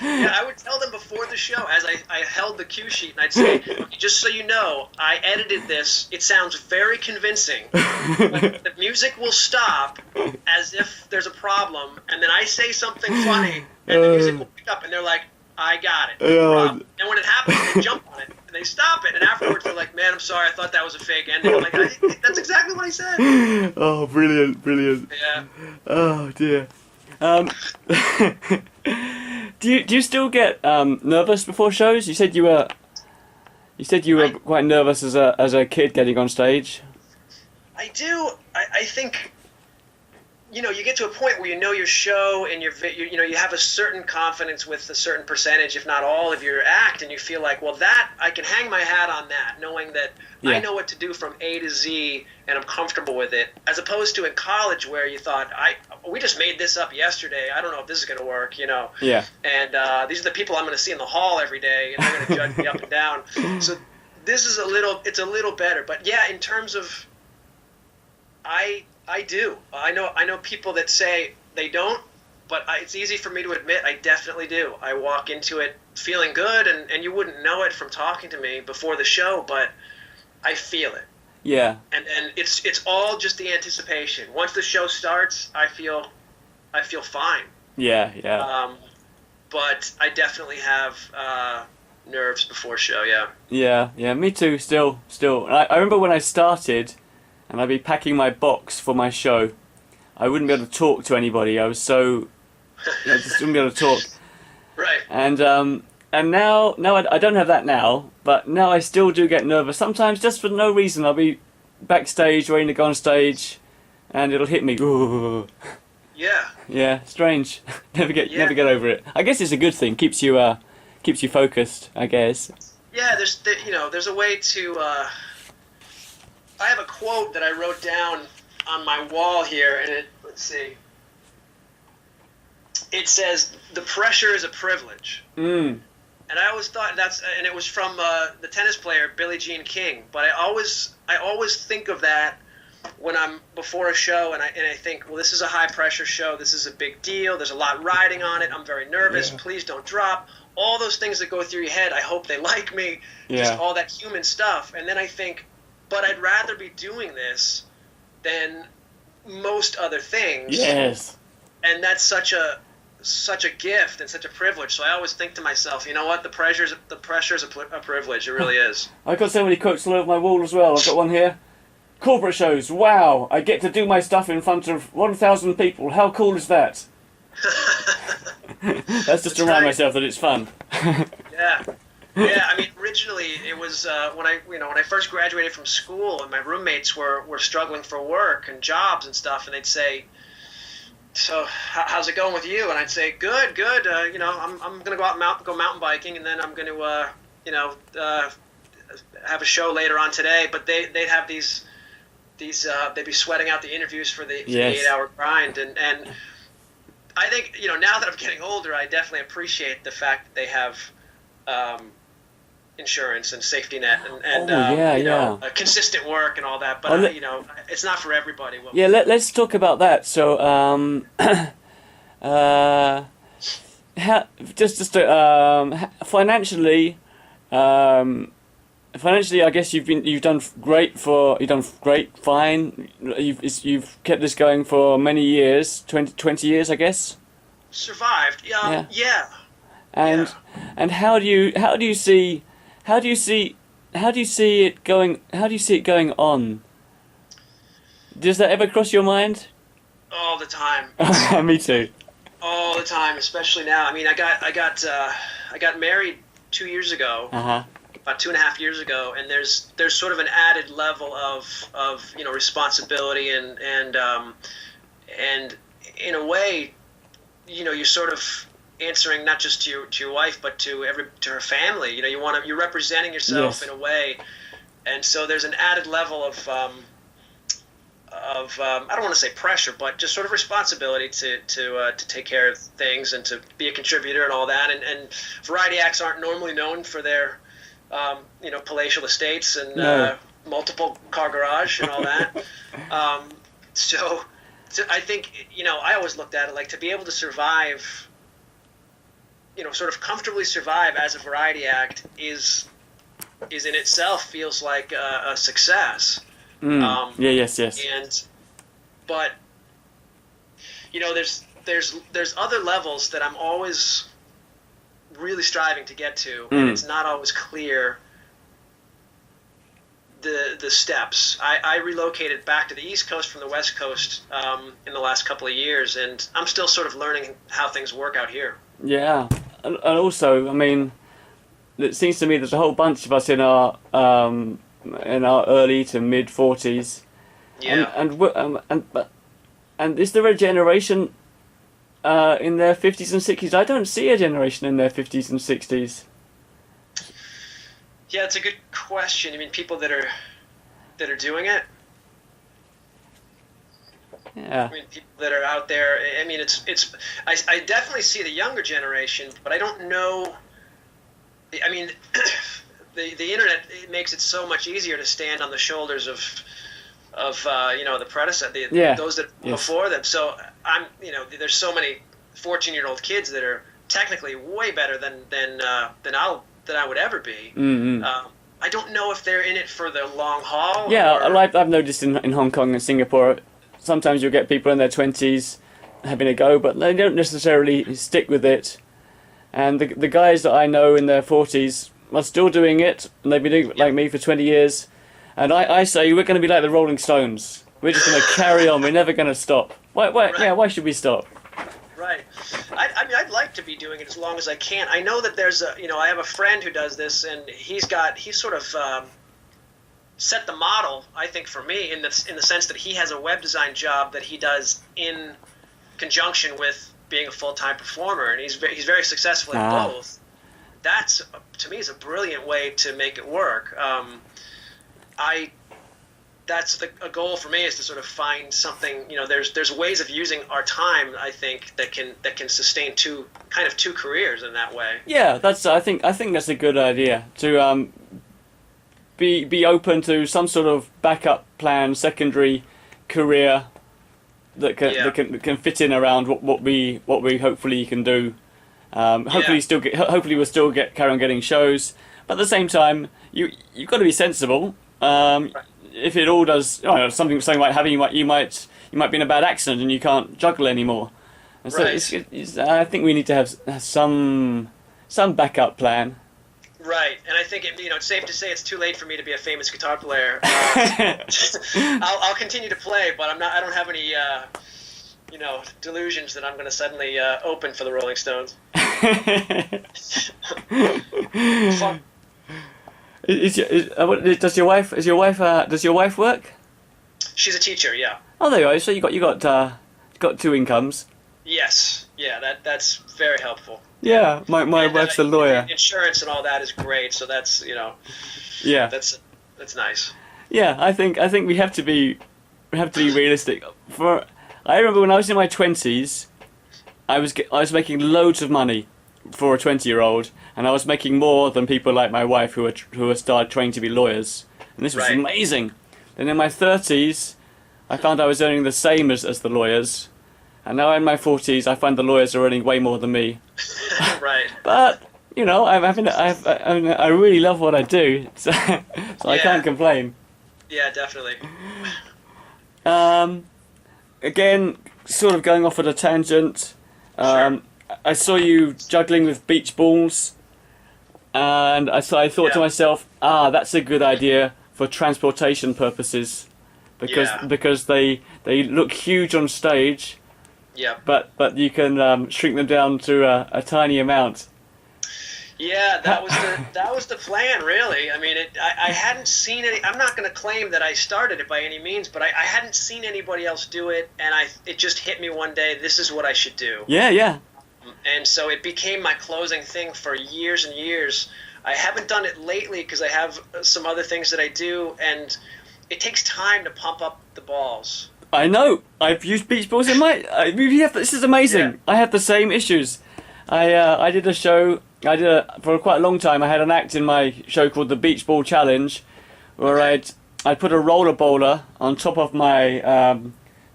Yeah, I would tell them before the show, as I held the cue sheet, and I'd say, "Just so you know, I edited this. It sounds very convincing. The music will stop as if there's a problem, and then I say something funny, and the music will pick up." And they're like, I got it. Oh. And when it happens, they jump on it. And they stop it. And afterwards, they're like, man, I'm sorry. I thought that was a fake ending. I'm like, that's exactly what he said. Oh, brilliant. Yeah. Oh, dear. Do you still get nervous before shows? You said you were quite nervous as a kid getting on stage. I do. I think, you know, you get to a point where you know your show and you have a certain confidence with a certain percentage, if not all, of your act, and you feel like, well, that I can hang my hat on that, knowing that I know what to do from A to Z and I'm comfortable with it, as opposed to in college where you thought, we just made this up yesterday. I don't know if this is going to work, you know. Yeah. And these are the people I'm going to see in the hall every day, and they're going to judge me up and down. So this is it's a little better, but yeah, in terms of, I do. I know people that say they don't, but it's easy for me to admit I definitely do. I walk into it feeling good, and you wouldn't know it from talking to me before the show, but I feel it. Yeah. And it's all just the anticipation. Once the show starts, I feel fine. Yeah. But I definitely have nerves before show. Yeah. Yeah. Me too. Still. I remember when I started, and I'd be packing my box for my show. I wouldn't be able to talk to anybody. I was so, I just wouldn't be able to talk. Right. And now I don't have that now, but now I still do get nervous. Sometimes just for no reason. I'll be backstage, waiting to go on stage, and it'll hit me. Ooh. Yeah. Yeah. Strange. never get over it. I guess it's a good thing. Keeps you focused, I guess. Yeah. There's a way to. I have a quote that I wrote down on my wall here, and let's see. It says, "The pressure is a privilege." And I always thought and it was from the tennis player Billie Jean King. But I always think of that when I'm before a show, and I think, well, this is a high pressure show. This is a big deal. There's a lot riding on it. I'm very nervous. Yeah. Please don't drop. All those things that go through your head. I hope they like me. Yeah. Just all that human stuff. And then I think, but I'd rather be doing this than most other things. Yes. And that's such a gift and such a privilege. So I always think to myself, you know what? The pressure's a privilege. It really is. I've got so many quotes all over my wall as well. I've got one here. Corporate shows. Wow, I get to do my stuff in front of 1,000 people. How cool is that? That's just to remind myself that it's fun. Yeah. Yeah, I mean, originally it was when I first graduated from school, and my roommates were struggling for work and jobs and stuff, and they'd say, "So how's it going with you?" And I'd say, "Good. I'm gonna go mountain biking, and then I'm gonna have a show later on today." But they'd have these they'd be sweating out the interviews for the 8-hour grind, and I think now that I'm getting older, I definitely appreciate the fact that they have insurance and safety net and consistent work and all that, but it's not for everybody. Let's talk about that. So financially, I guess you've done great, fine. You've kept this going for many years, 20 years, I guess. Survived. Yeah. And how do you see it going? How do you see it going on? Does that ever cross your mind? All the time. Me too. All the time, especially now. I mean, I got married 2 years ago. About 2.5 years ago, and there's sort of an added level of responsibility and in a way, you're sort of answering not just to your wife, but to her family. You're representing yourself in a way, and so there's an added level of I don't want to say pressure, but just sort of responsibility to take care of things and to be a contributor and all that. And variety acts aren't normally known for their palatial estates and multiple car garage and all that. So I think I always looked at it like to be able to survive. Sort of comfortably survive as a variety act is in itself feels like a success. Yes. But there's other levels that I'm always really striving to get to, and it's not always clear the steps. I relocated back to the East Coast from the West Coast in the last couple of years, and I'm still sort of learning how things work out here. Yeah, and also, I mean, it seems to me there's a whole bunch of us in our early to mid 40s. Yeah. And is there a generation in their 50s and 60s? I don't see a generation in their 50s and 60s. Yeah, it's a good question. I mean, people that are doing it. Yeah. I mean, people that are out there. I mean, I definitely see the younger generation, but I don't know. I mean, the internet, it makes it so much easier to stand on the shoulders of the predecessor, those that before them. So there's so many 14-year-old kids that are technically way better than I would ever be. Mm-hmm. I don't know if they're in it for the long haul. Yeah, I've noticed in Hong Kong and Singapore, sometimes you'll get people in their 20s having a go, but they don't necessarily stick with it. And the guys that I know in their 40s are still doing it, and they've been doing it like me for 20 years. And I say we're going to be like the Rolling Stones. We're just going to carry on. We're never going to stop. Why? Right. Yeah, why should we stop? Right. I mean, I'd like to be doing it as long as I can. I know that there's I have a friend who does this, and he's sort of set the model, I think, for me in the sense that he has a web design job that he does in conjunction with being a full-time performer, and he's very successful in both. That's, to me, is a brilliant way to make it work. That's a goal for me, is to sort of find something. There's ways of using our time, I think, that can sustain two careers in that way. Yeah, I think that's a good idea, to be open to some sort of backup plan, secondary career that can fit in around what we hopefully can do. Hopefully we'll still carry on getting shows, but at the same time you've got to be sensible. If it all does, something like having you might be in a bad accident and you can't juggle anymore. And so right. I think we need to have some backup plan. Right, and I think it's safe to say it's too late for me to be a famous guitar player. I'll continue to play, but I don't have any delusions that I'm going to suddenly open for the Rolling Stones. Fun. Does your wife work? She's a teacher, yeah. Oh, there you go. So you got two incomes. Yes, yeah. That's very helpful. Yeah, my wife's a lawyer. Insurance and all that is great. So that's Yeah. That's nice. Yeah, I think we have to be realistic. I remember when I was in my 20s, I was making loads of money for a 20-year-old, and I was making more than people like my wife who were started trying to be lawyers, and this was amazing. Then in my 30s, I found I was earning the same as the lawyers, and now in my 40s, I find the lawyers are earning way more than me. Right. But I really love what I do, so I can't complain. Yeah, definitely. Again, sort of going off at a tangent. Sure. I saw you juggling with beach balls, and I thought to myself, that's a good idea for transportation purposes, because they look huge on stage. Yeah. But you can shrink them down to a tiny amount. Yeah, that was the plan, really. I mean, I hadn't seen any. I'm not going to claim that I started it by any means, but I hadn't seen anybody else do it, and it just hit me one day. This is what I should do. Yeah. And so it became my closing thing for years and years. I haven't done it lately because I have some other things that I do, and it takes time to pump up the balls. I know. I've used beach balls in my. This is amazing. Yeah. I have the same issues. I did a show. For quite a long time. I had an act in my show called the Beach Ball Challenge, where I'd put a roller bowler on top of my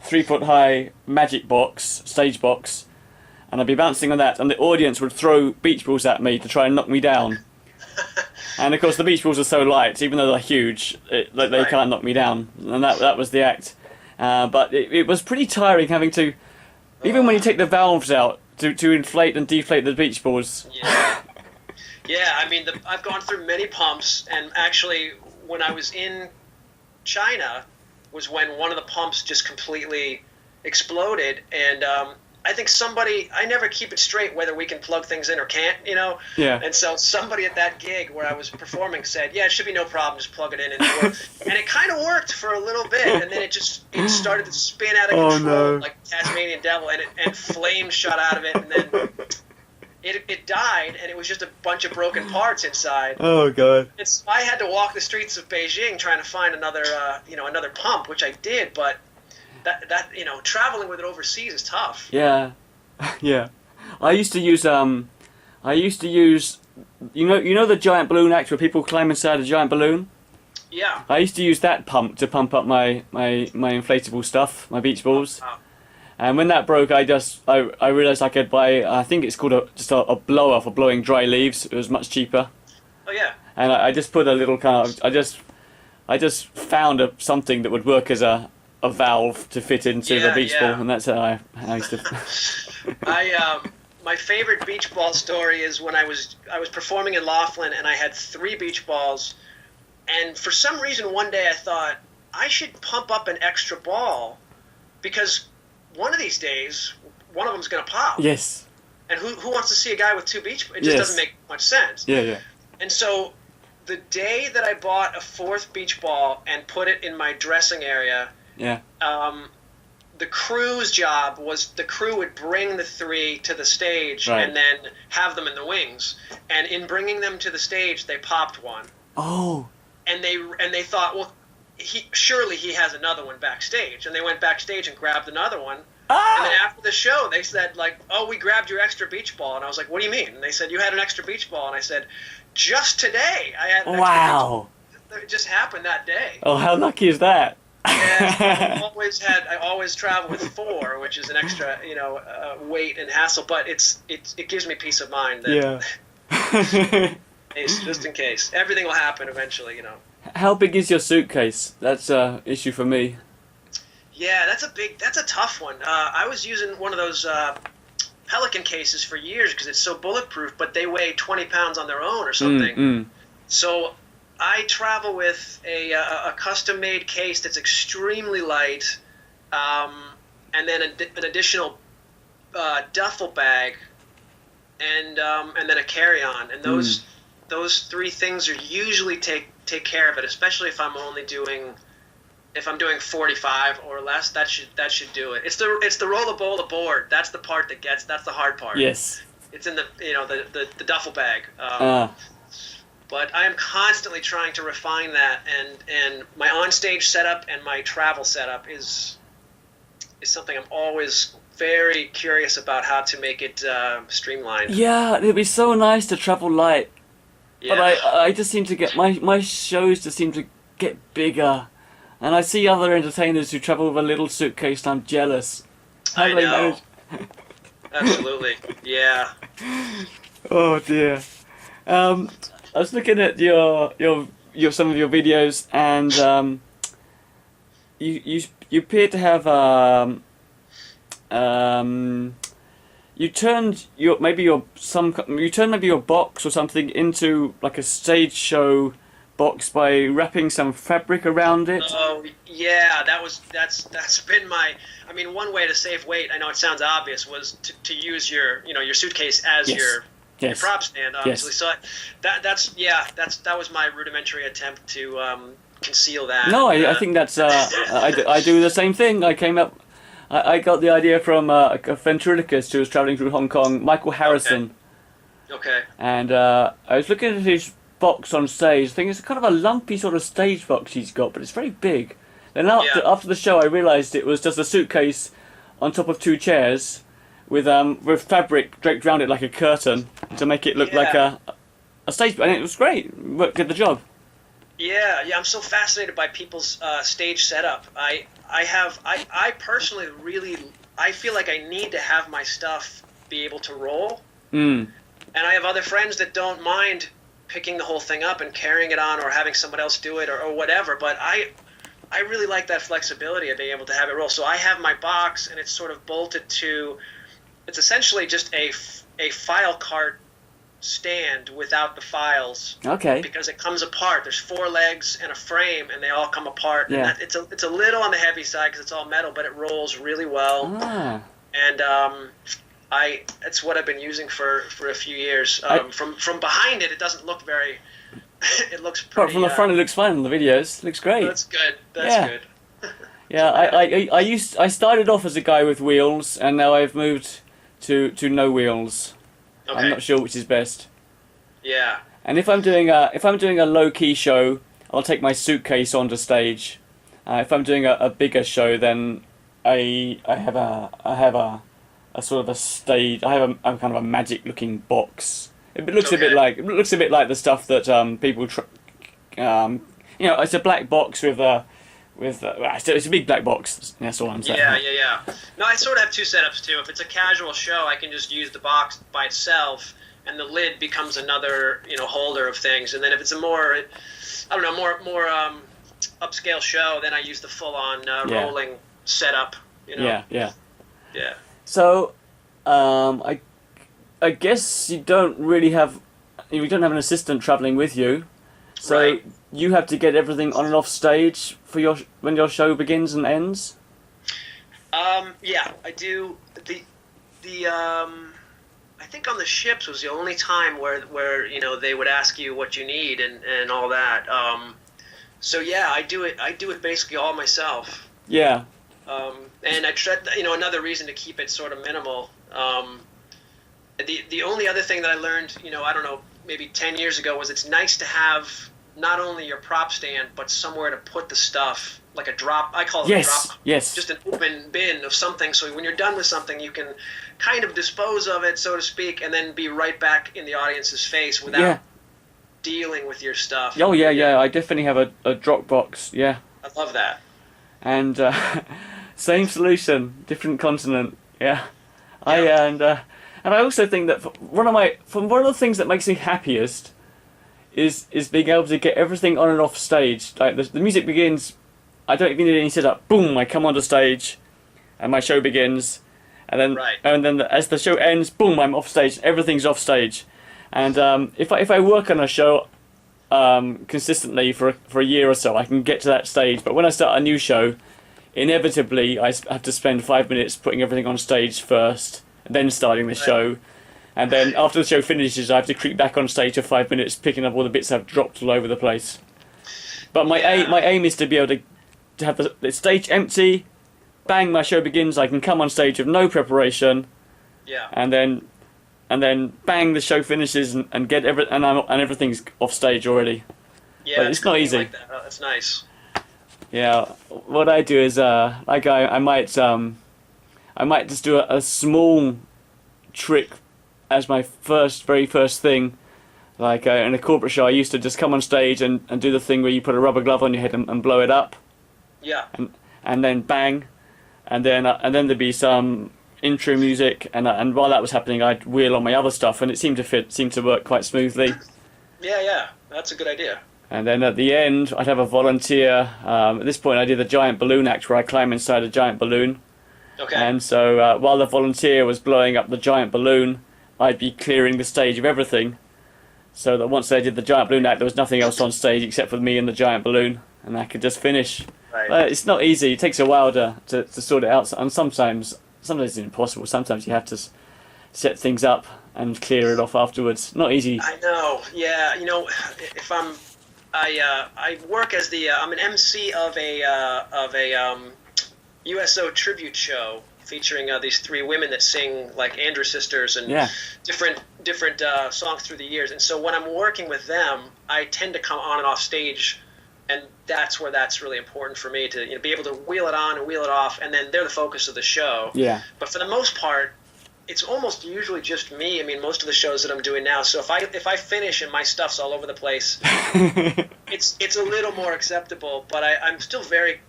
3-foot high magic box, stage box, and I'd be bouncing on that, and the audience would throw beach balls at me to try and knock me down. And of course the beach balls are so light, even though they're huge, they can't knock me down. And that was the act. But it was pretty tiring having to, even when you take the valves out, to inflate and deflate the beach balls. Yeah. Yeah, I mean, I've gone through many pumps, and actually, when I was in China, was when one of the pumps just completely exploded, and I think I never keep it straight whether we can plug things in or can't, Yeah. And so somebody at that gig where I was performing said, yeah, it should be no problem, just plug it in and it worked. And it kind of worked for a little bit, and then it started to spin out of control like Tasmanian devil, and flames shot out of it, and then it died, and it was just a bunch of broken parts inside. Oh god. And so I had to walk the streets of Beijing trying to find another pump, which I did, but that traveling with it overseas is tough. Yeah. Yeah. I used to use the giant balloon act where people climb inside a giant balloon? Yeah. I used to use that pump to pump up my inflatable stuff, my beach balls. Oh. And when that broke, I realised I could buy, I think it's called a blower for blowing dry leaves. It was much cheaper. Oh yeah. And I just put a little I just found something that would work as a valve to fit into the beach ball, and that's how I used to. My favorite beach ball story is when I was performing in Laughlin, and I had 3 beach balls, and for some reason one day I thought I should pump up an extra ball because one of these days one of them's gonna pop. Yes. And who wants to see a guy with 2 beach balls? It just doesn't make much sense. Yeah, yeah. And so the day that I bought a 4th beach ball and put it in my dressing area. Yeah. The crew's job was the crew would bring the 3 to the stage and then have them in the wings. And in bringing them to the stage, they popped one. Oh. And they thought, well, surely he has another one backstage. And they went backstage and grabbed another one. Ah! And then after the show, they said, like, oh, we grabbed your extra beach ball. And I was like, what do you mean? And they said, you had an extra beach ball. And I said, just today I had an extra beach ball. It just happened that day. Oh, how lucky is that? And I always travel with 4, which is an extra, weight and hassle. But it gives me peace of mind. That, just in case, everything will happen eventually. How big is your suitcase? That's an issue for me. Yeah, that's a tough one. I was using one of those Pelican cases for years because it's so bulletproof, but they weigh 20 pounds on their own or something. So I travel with a custom-made case that's extremely light, and then an additional duffel bag, and then a carry-on. And those 3 things are usually take care of it, especially if I'm doing 45 or less. That should do it. It's the rollabola board. That's the part that's the hard part. Yes. It's in the duffel bag. But I am constantly trying to refine that, and my onstage setup and my travel setup is something I'm always very curious about how to make it streamlined. Yeah, it'd be so nice to travel light. Yeah. But I just seem to get my shows just seem to get bigger, and I see other entertainers who travel with a little suitcase, and I'm jealous. How do they manage? Absolutely, yeah. Oh dear. I was looking at your some of your videos, and you appear to have you turned maybe your box or something into like a stage show box by wrapping some fabric around it. Oh yeah, that's been my. I mean, one way to save weight, I know it sounds obvious, was to use your suitcase as your prop stand, obviously. Yes. So that was my rudimentary attempt to conceal that. No, I think that's I do the same thing. I got the idea from a ventriloquist who was traveling through Hong Kong, Michael Harrison. Okay. And I was looking at his box on stage. I think it's kind of a lumpy sort of stage box he's got, but it's very big. Then after the show, I realised it was just a suitcase on top of 2 chairs with fabric draped around it like a curtain to make it look like a stage. And it was great. Did the job. Yeah, I'm so fascinated by people's stage setup. I personally I feel like I need to have my stuff be able to roll. And I have other friends that don't mind picking the whole thing up and carrying it on, or having someone else do it, or whatever. But I really like that flexibility of being able to have it roll. So I have my box, and it's sort of bolted to. It's essentially just a file cart stand without the files. Okay. Because it comes apart. There's 4 legs and a frame, and they all come apart. Yeah. And it's a little on the heavy side because it's all metal, but it rolls really well. Ah. And it's what I've been using for a few years. From behind it doesn't look very. It looks pretty. But from the front, it looks fine on the videos. It looks great. That's good. That's good. Yeah, I started off as a guy with wheels, and now I've moved to no wheels. Okay. I'm not sure which is best. Yeah. And if I'm doing a low key show, I'll take my Suitcase onto stage. If I'm doing a bigger show, then I have a sort of a stage. I have a kind of a magic looking box. It looks a bit like the stuff that people. It's a black box with it's a big black box. That's all I'm saying. Yeah. No, I sort of have 2 setups too. If it's a casual show, I can just use the box by itself, and the lid becomes another holder of things. And then if it's a more upscale show, then I use the full on rolling setup. Yeah. So, I guess you don't have an assistant travelling with you, so right. You have to get everything on and off stage for when your show begins and ends. Yeah, I do. I think on the ships was the only time where they would ask you what you need and all that. So yeah, I do it basically all myself. Yeah. And I try, another reason to keep it sort of minimal. The only other thing that I learned, I don't know, maybe 10 years ago, was it's nice to have not only your prop stand, but somewhere to put the stuff, like a drop. I call it a drop. Yes. Just an open bin of something. So when you're done with something, you can kind of dispose of it, so to speak, and then be right back in the audience's face without dealing with your stuff. Oh, yeah. I definitely have a drop box. Yeah. I love that. And same solution, different continent. Yeah. And I also think that one of the things that makes me happiest is being able to get everything on and off stage. Like the music begins, I don't even need any setup. Boom! I come onto stage, and my show begins, and then as the show ends, boom! I'm off stage. Everything's off stage, and if I work on a show consistently for a year or so, I can get to that stage. But when I start a new show, inevitably I have to spend 5 minutes putting everything on stage first, and then starting the show. And then after the show finishes, I have to creep back on stage for 5 minutes, picking up all the bits I've dropped all over the place. But my aim is to be able to have the stage empty, bang, my show begins, I can come on stage with no preparation, and then bang, the show finishes and get and everything's off stage already. Yeah, but it's not easy. Like that. Oh, that's nice. Yeah, what I do is I might just do a small trick as my very first thing. Like in a corporate show, I used to just come on stage and do the thing where you put a rubber glove on your head and blow it up. Yeah. And then bang, and then there'd be some intro music, and while that was happening, I'd wheel on my other stuff, and it seemed to work quite smoothly. Yeah, that's a good idea. And then at the end, I'd have a volunteer. At this point, I did the giant balloon act where I climb inside a giant balloon. Okay. And so while the volunteer was blowing up the giant balloon, I'd be clearing the stage of everything. So that once they did the giant balloon act, there was nothing else on stage except for me and the giant balloon, and I could just finish. Right. But it's not easy. It takes a while to sort it out, and sometimes it's impossible. Sometimes you have to set things up and clear it off afterwards. Not easy. I know. Yeah, if I work as I'm an MC of a USO tribute show featuring these 3 women that sing like Andrew Sisters and different songs through the years. And so when I'm working with them, I tend to come on and off stage, and that's where that's really important for me to be able to wheel it on and wheel it off, and then they're the focus of the show. Yeah. But for the most part, it's almost usually just me. I mean, most of the shows that I'm doing now. So if I finish and my stuff's all over the place, it's a little more acceptable. But I'm still very,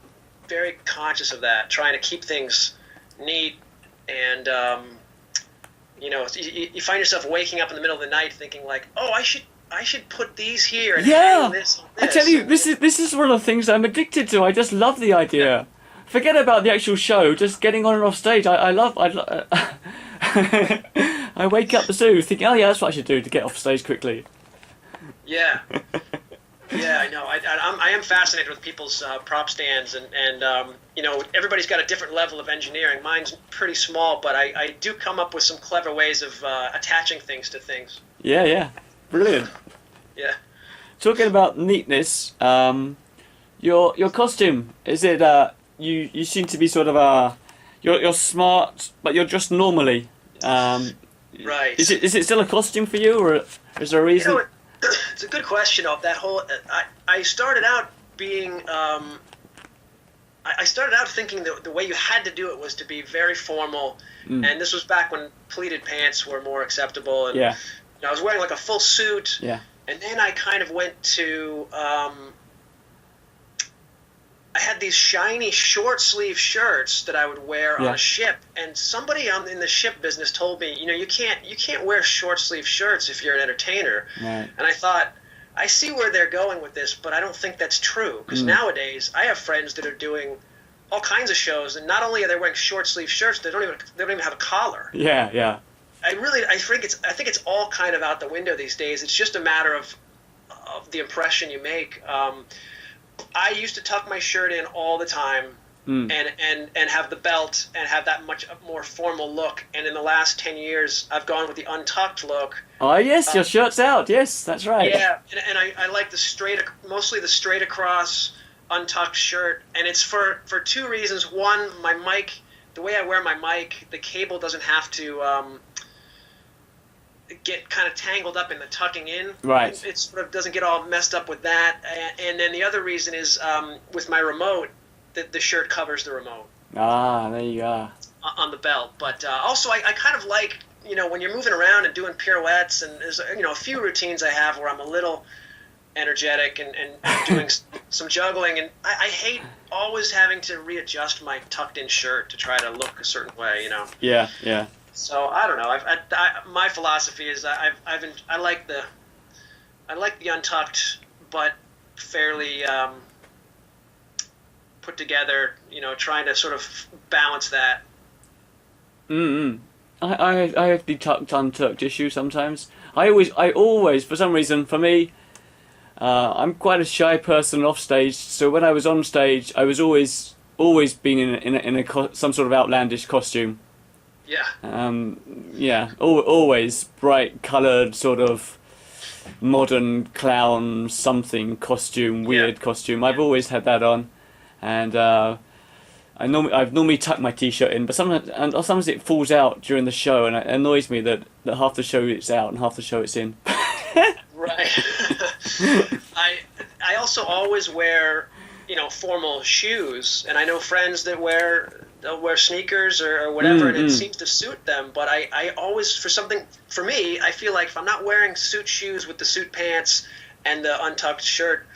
very conscious of that, trying to keep things neat, and you find yourself waking up in the middle of the night thinking like, oh, I should put these here and hang this and this. I tell you, this is one of the things I'm addicted to. I just love the idea. Forget about the actual show, just getting on and off stage. I love I wake up the zoo thinking, oh yeah, that's what I should do to get off stage quickly. Yeah. Yeah, I know. I am fascinated with people's prop stands, and everybody's got a different level of engineering. Mine's pretty small, but I do come up with some clever ways of attaching things to things. Yeah. Brilliant. Yeah. Talking about neatness, your costume, is it, you seem to be sort of you're smart, but you're dressed normally. Right. Is it still a costume for you, or is there a reason? It's a good question of that whole. I started out being. I started out thinking that the way you had to do it was to be very formal, and this was back when pleated pants were more acceptable. And yeah. I was wearing like a full suit. Yeah. And then I kind of went to. I had these shiny short sleeve shirts that I would wear on a ship, and somebody in the ship business told me, you can't wear short sleeve shirts if you're an entertainer. Right. And I thought, I see where they're going with this, but I don't think that's true, because nowadays I have friends that are doing all kinds of shows, and not only are they wearing short sleeve shirts, they don't even have a collar. Yeah. I think it's all kind of out the window these days. It's just a matter of the impression you make. I used to tuck my shirt in all the time and have the belt and have that much more formal look. And in the last 10 years, I've gone with the untucked look. Oh, yes, your shirt's out. Yes, that's right. Yeah, and I like mostly the straight across untucked shirt. And it's for two reasons. One, my mic, the way I wear my mic, the cable doesn't have to get kind of tangled up in the tucking in. Right. It sort of doesn't get all messed up with that. And then the other reason is with my remote, the shirt covers the remote. Ah, there you are. On the belt. But also I kind of like, when you're moving around and doing pirouettes, and there's, a few routines I have where I'm a little energetic and doing some juggling. And I hate always having to readjust my tucked in shirt to try to look a certain way, Yeah. So I don't know. My philosophy is I like the untucked but fairly put together. Trying to sort of balance that. I have the tucked untucked issue sometimes. I always for some reason, for me, I'm quite a shy person off stage. So when I was on stage, I was always been in some sort of outlandish costume. Yeah. Always bright coloured, sort of modern clown something costume, weird costume. I've always had that on, and I've normally tucked my t-shirt in, but sometimes it falls out during the show, and it annoys me that half the show it's out and half the show it's in. Right. I also always wear formal shoes, and I know friends that they'll wear sneakers or whatever, and it seems to suit them. But I always, for me, I feel like if I'm not wearing suit shoes with the suit pants and the untucked shirt,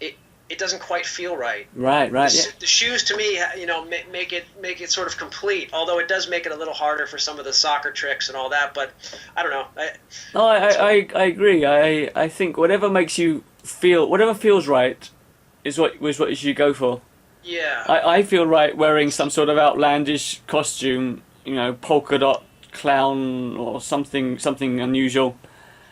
it doesn't quite feel right. Right. The shoes to me, make it sort of complete. Although it does make it a little harder for some of the soccer tricks and all that. But I don't know. I agree. I think whatever feels right is what you should go for. Yeah. I feel right wearing some sort of outlandish costume, polka dot clown or something unusual.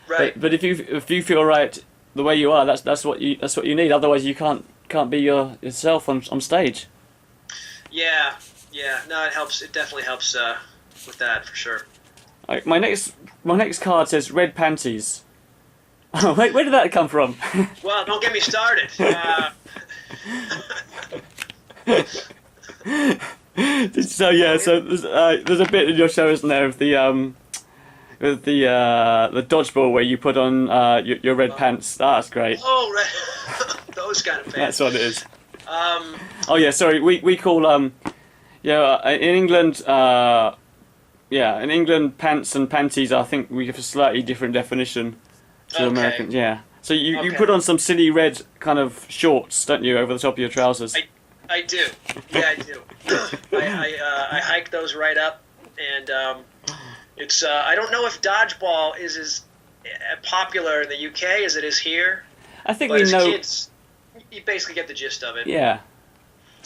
Right. But if you feel right the way you are, that's what you need. Otherwise, you can't be yourself on stage. Yeah. No, it helps. It definitely helps with that for sure. My next card says red panties. Oh wait, where did that come from? Well, don't get me started. So there's a bit in your show, isn't there, of the dodgeball where you put on your red pants. That's great. Oh, right. Those kind of pants. That's what it is. Oh yeah, sorry. We call in England. In England, pants and panties, I think we have a slightly different definition to Americans. Yeah. So you put on some silly red kind of shorts, don't you, over the top of your trousers? I do. Yeah, I do. I hike those right up, and it's. I don't know if dodgeball is as popular in the UK as it is here. I think but we as know. Kids, you basically get the gist of it. Yeah.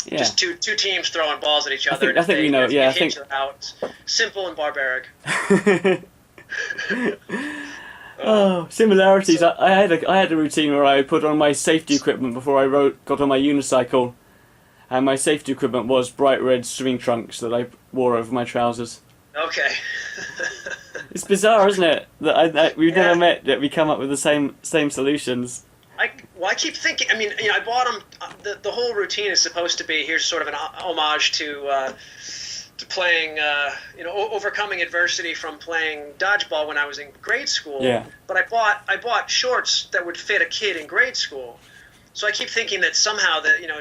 Just two teams throwing balls at each other. I think we know. Yeah, I think. Hits are out. Simple and barbaric. Oh, similarities. I had a routine where I put on my safety equipment before I got on my unicycle, and my safety equipment was bright red swimming trunks that I wore over my trousers. Okay. It's bizarre, isn't it? That we've never met, that we come up with the same solutions. I keep thinking. I mean, I bought them. The whole routine is supposed to be here's sort of an homage to playing, overcoming adversity from playing dodgeball when I was in grade school. Yeah. But I bought shorts that would fit a kid in grade school. So I keep thinking that somehow the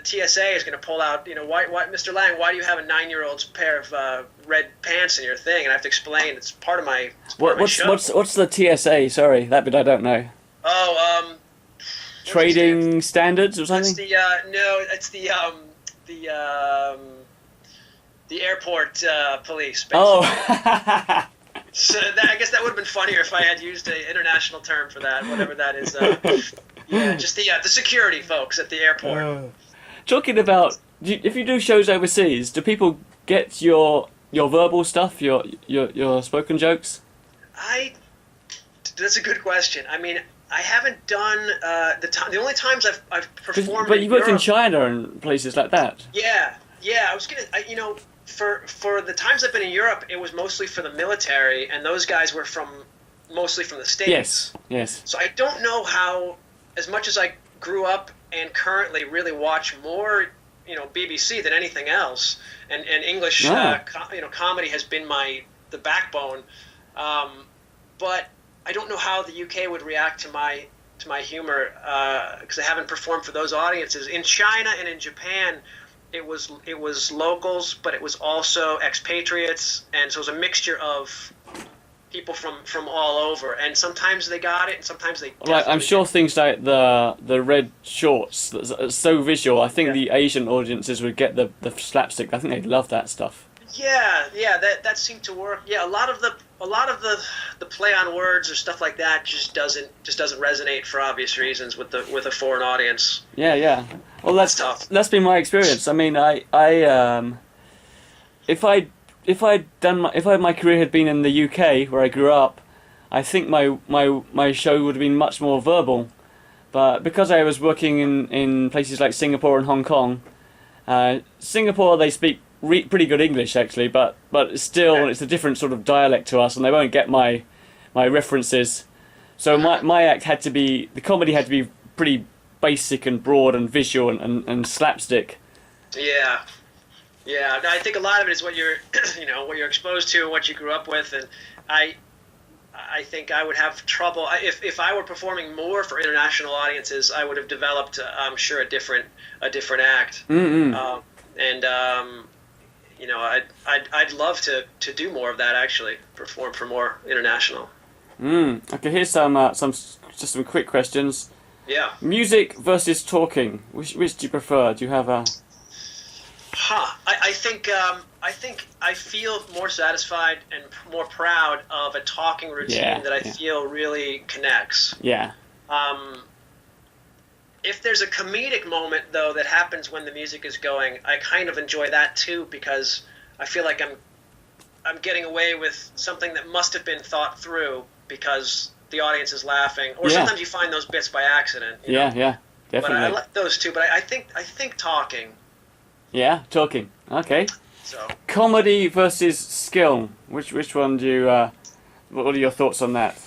TSA is going to pull out, why, Mr. Lang, why do you have a 9-year-old's pair of red pants in your thing? And I have to explain it's part of my show. What's the TSA? Sorry, that bit I don't know. Oh, trading standards or something? It's the airport police. Basically. Oh. So I guess that would have been funnier if I had used an international term for that, whatever that is. Just the security folks at the airport. Talking about, if you do shows overseas, do people get your verbal stuff, your spoken jokes? That's a good question. I mean, I haven't done the only times I've performed. But you worked in China and places like that. Yeah. I was gonna, for the times I've been in Europe, it was mostly for the military, and those guys were mostly from the States. Yes. So I don't know how, as much as I grew up and currently really watch more, BBC than anything else, and English, comedy has been the backbone. But I don't know how the UK would react to my humor because I haven't performed for those audiences. In China and in Japan, it was locals, but it was also expatriates, and so it was a mixture of people from all over. And sometimes they got it, and sometimes they. Right, I'm sure things like the red shorts, that's so visual. I think the Asian audiences would get the slapstick. I think they'd love that stuff. Yeah, that seemed to work. Yeah, a lot of the play on words or stuff like that just doesn't resonate for obvious reasons with a foreign audience. Yeah. Well, that's tough. That's been my experience. I mean, if my career had been in the UK where I grew up, I think my show would have been much more verbal. But because I was working in places like Singapore and Hong Kong, Singapore they speak pretty good English actually, but still it's a different sort of dialect to us, and they won't get my references. So my act the comedy had to be pretty basic and broad and visual and slapstick. Yeah. I think a lot of it is what you're what you're exposed to and what you grew up with, and I think I would have trouble if I were performing more for international audiences. I would have developed, I'm sure, a different act. I'd love to do more of that, actually, perform for more international. Okay, here's some quick questions. Yeah. Music versus talking. Which do you prefer? Do you have a? I think I feel more satisfied and more proud of a talking routine that I feel really connects. Yeah. If there's a comedic moment, though, that happens when the music is going, I kind of enjoy that too, because I feel like I'm getting away with something that must have been thought through because the audience is laughing, or sometimes you find those bits by accident. Yeah, definitely. But I like those two. But I think talking. Yeah, talking. Okay. So. Comedy versus skill. Which one do you? What are your thoughts on that?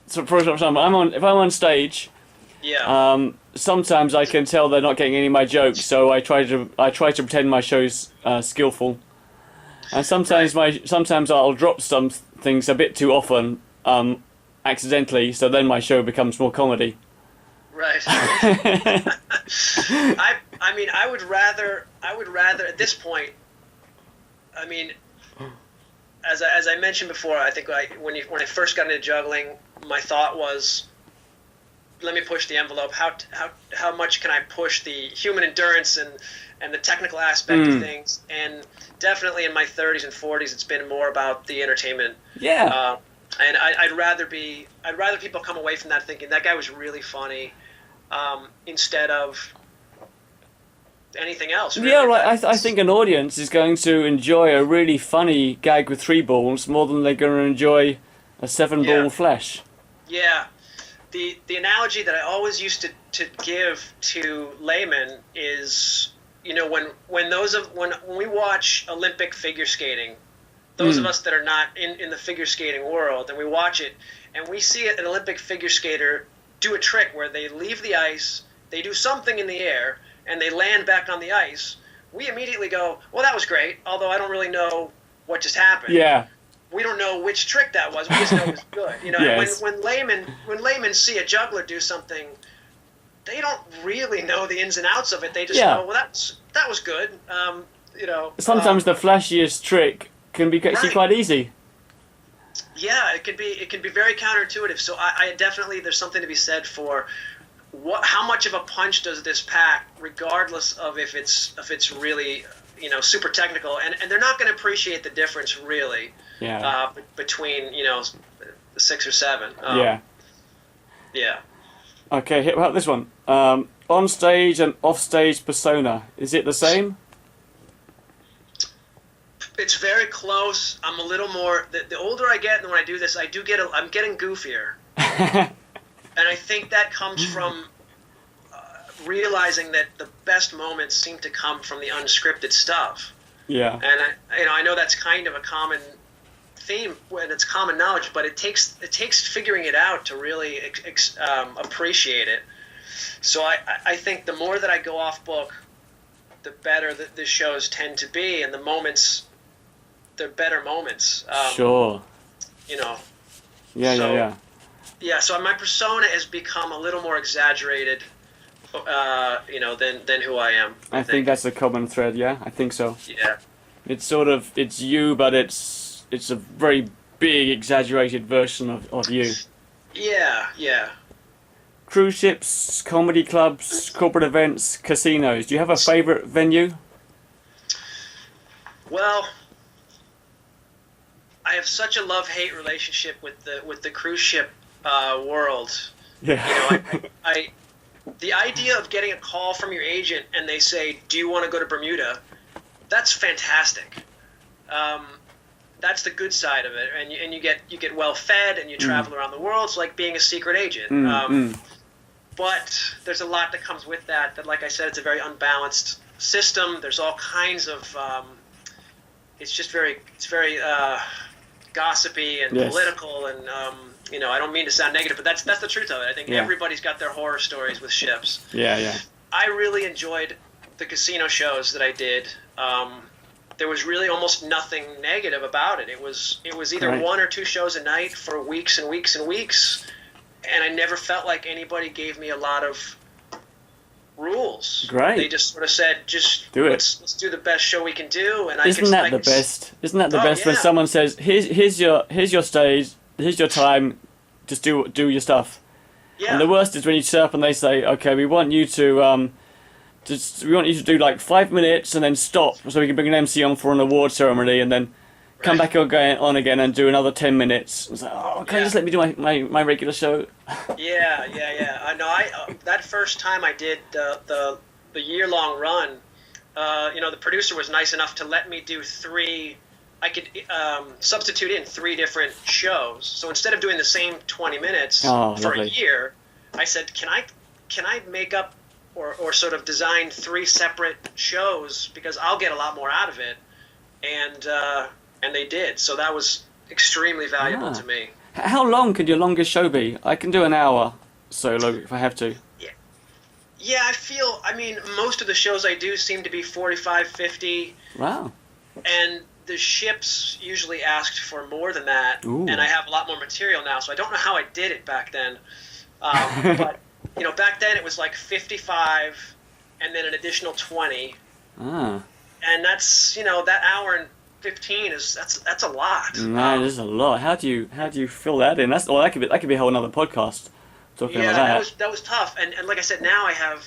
So, for example, if I'm on stage. Yeah. Sometimes I can tell they're not getting any of my jokes, so I try to pretend my show's skillful. And sometimes I'll drop some things a bit too often, accidentally, so then my show becomes more comedy. Right. I mean, I would rather at this point. I mean, as I mentioned before, I think when I first got into juggling, my thought was, let me push the envelope. How much can I push the human endurance and the technical aspect of things? And definitely in my 30s and 40s, it's been more about the entertainment. Yeah. And I'd rather people come away from that thinking that guy was really funny, instead of anything else. Really. Yeah, right. I think an audience is going to enjoy a really funny gag with 3 balls more than they're going to enjoy a 7-ball flesh. Yeah. The analogy that I always used to give to laymen is, when we watch Olympic figure skating, those of us that are not in the figure skating world, and we watch it, and we see an Olympic figure skater do a trick where they leave the ice, they do something in the air, and they land back on the ice, we immediately go, well, that was great, although I don't really know what just happened. Yeah. We don't know which trick that was. We just know it was good. Yes. And when laymen see a juggler do something, they don't really know the ins and outs of it. They just know, well, that was good. Sometimes the flashiest trick can be actually quite easy. Yeah, it can be very counterintuitive. So I definitely, there's something to be said for how much of a punch does this pack, regardless of if it's really super technical, and they're not going to appreciate the difference really. Yeah. Between 6 or 7. Yeah. Okay, hit about this one. On stage and off stage persona, is it the same? It's very close. I'm a little more. The older I get, and when I do this, I'm getting goofier, and I think that comes from realizing that the best moments seem to come from the unscripted stuff. Yeah. And I know that's kind of a common theme when it's common knowledge, but it takes figuring it out to really appreciate it. So I think the more that I go off book, the better the shows tend to be, and the moments, they're better moments. Sure. Yeah. So my persona has become a little more exaggerated, than who I am. I think that's a common thread. Yeah, I think so. Yeah. It's you, but it's a very big, exaggerated version of you. Yeah. Cruise ships, comedy clubs, corporate events, casinos. Do you have a favorite venue? Well, I have such a love-hate relationship with the cruise ship world. Yeah. The idea of getting a call from your agent and they say, "Do you want to go to Bermuda?" That's fantastic. That's the good side of it, and you get well fed and you travel around the world. It's like being a secret agent. But there's a lot that comes with that. That, like I said, it's a very unbalanced system. There's all kinds of. It's very gossipy and political, and I don't mean to sound negative, but that's the truth of it. I think everybody's got their horror stories with ships. Yeah. I really enjoyed the casino shows that I did. There was really almost nothing negative about it. It was either 1 or 2 shows a night for weeks and weeks and weeks, and I never felt like anybody gave me a lot of rules. Great. They just sort of said, "Just do it. Let's do the best show we can do." And Isn't that the best? Isn't that the best when someone says, "Here's your stage, here's your time, just do your stuff." Yeah. And the worst is when you turn up and they say, "Okay, we want you to do like 5 minutes and then stop, so we can bring an MC on for an award ceremony, and then come back on again and do another 10 minutes." It's like, "Oh, can you just let me do my regular show?" Yeah. I know. That first time I did the year-long run, the producer was nice enough to let me do 3. I could substitute in 3 different shows. So instead of doing the same 20 minutes for a year, I said, "Can I make up or sort of design 3 separate shows, because I'll get a lot more out of it," and they did. So that was extremely valuable to me. How long could your longest show be? I can do an hour solo if I have to. Yeah, I mean, most of the shows I do seem to be 45, 50. Wow. And the ships usually asked for more than that. Ooh. And I have a lot more material now, so I don't know how I did it back then. But, back then it was like 55 and then an additional 20. Ah. And that's, that hour and 15 that's a lot. That is a lot. How do you fill that in? That could be a whole another podcast talking about that. That was tough. And like I said, now I have,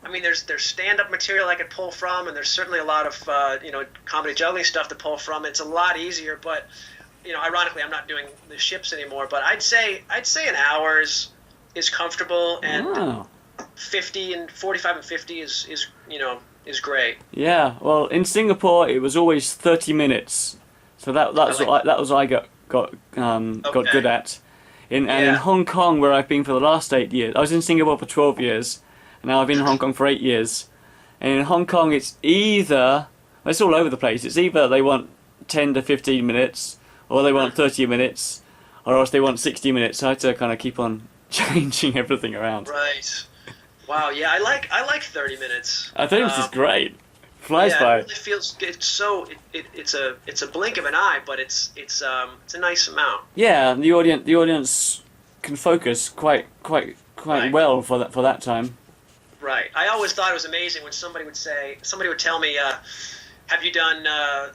there's stand-up material I could pull from, and there's certainly a lot of comedy juggling stuff to pull from. It's a lot easier, but ironically, I'm not doing the ships anymore. But I'd say an hour is comfortable, and 50 and 45 and 50 is is great. Yeah, well, in Singapore it was always 30 minutes, so that was what I got good at. In Hong Kong, where I've been for the last 8 years, I was in Singapore for 12 years, and now I've been in Hong Kong for 8 years. And in Hong Kong, it's all over the place. It's either they want 10 to 15 minutes, or they want 30 minutes, or else they want 60 minutes. So I had to kind of keep on changing everything around. Right. Wow. Yeah, I like 30 minutes. I think this is great. Flies by. It really feels it's a blink of an eye, but it's a nice amount. Yeah, the audience can focus quite Right. well for that time. Right. I always thought it was amazing when somebody would tell me, "Have you done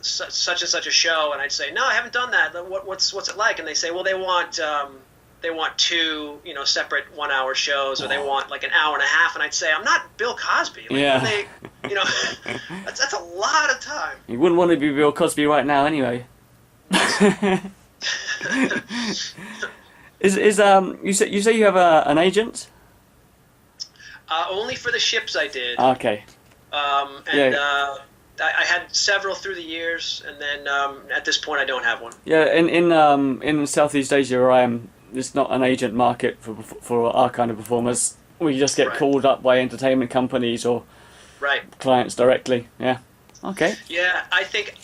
such and such a show?" And I'd say, "No, I haven't done that. What's it like?" And they say, "Well, they want 2 separate 1 hour shows, or they want like an hour and a half." And I'd say, "I'm not Bill Cosby. Like, yeah. That's a lot of time." You wouldn't want to be Bill Cosby right now, anyway. You say you have an agent? Only for the ships I did. Okay. I had several through the years, and then at this point I don't have one. Yeah, in Southeast Asia where I am, it's not an agent market for our kind of performers. We just get called up by entertainment companies or clients directly. Yeah. Okay. Yeah, I think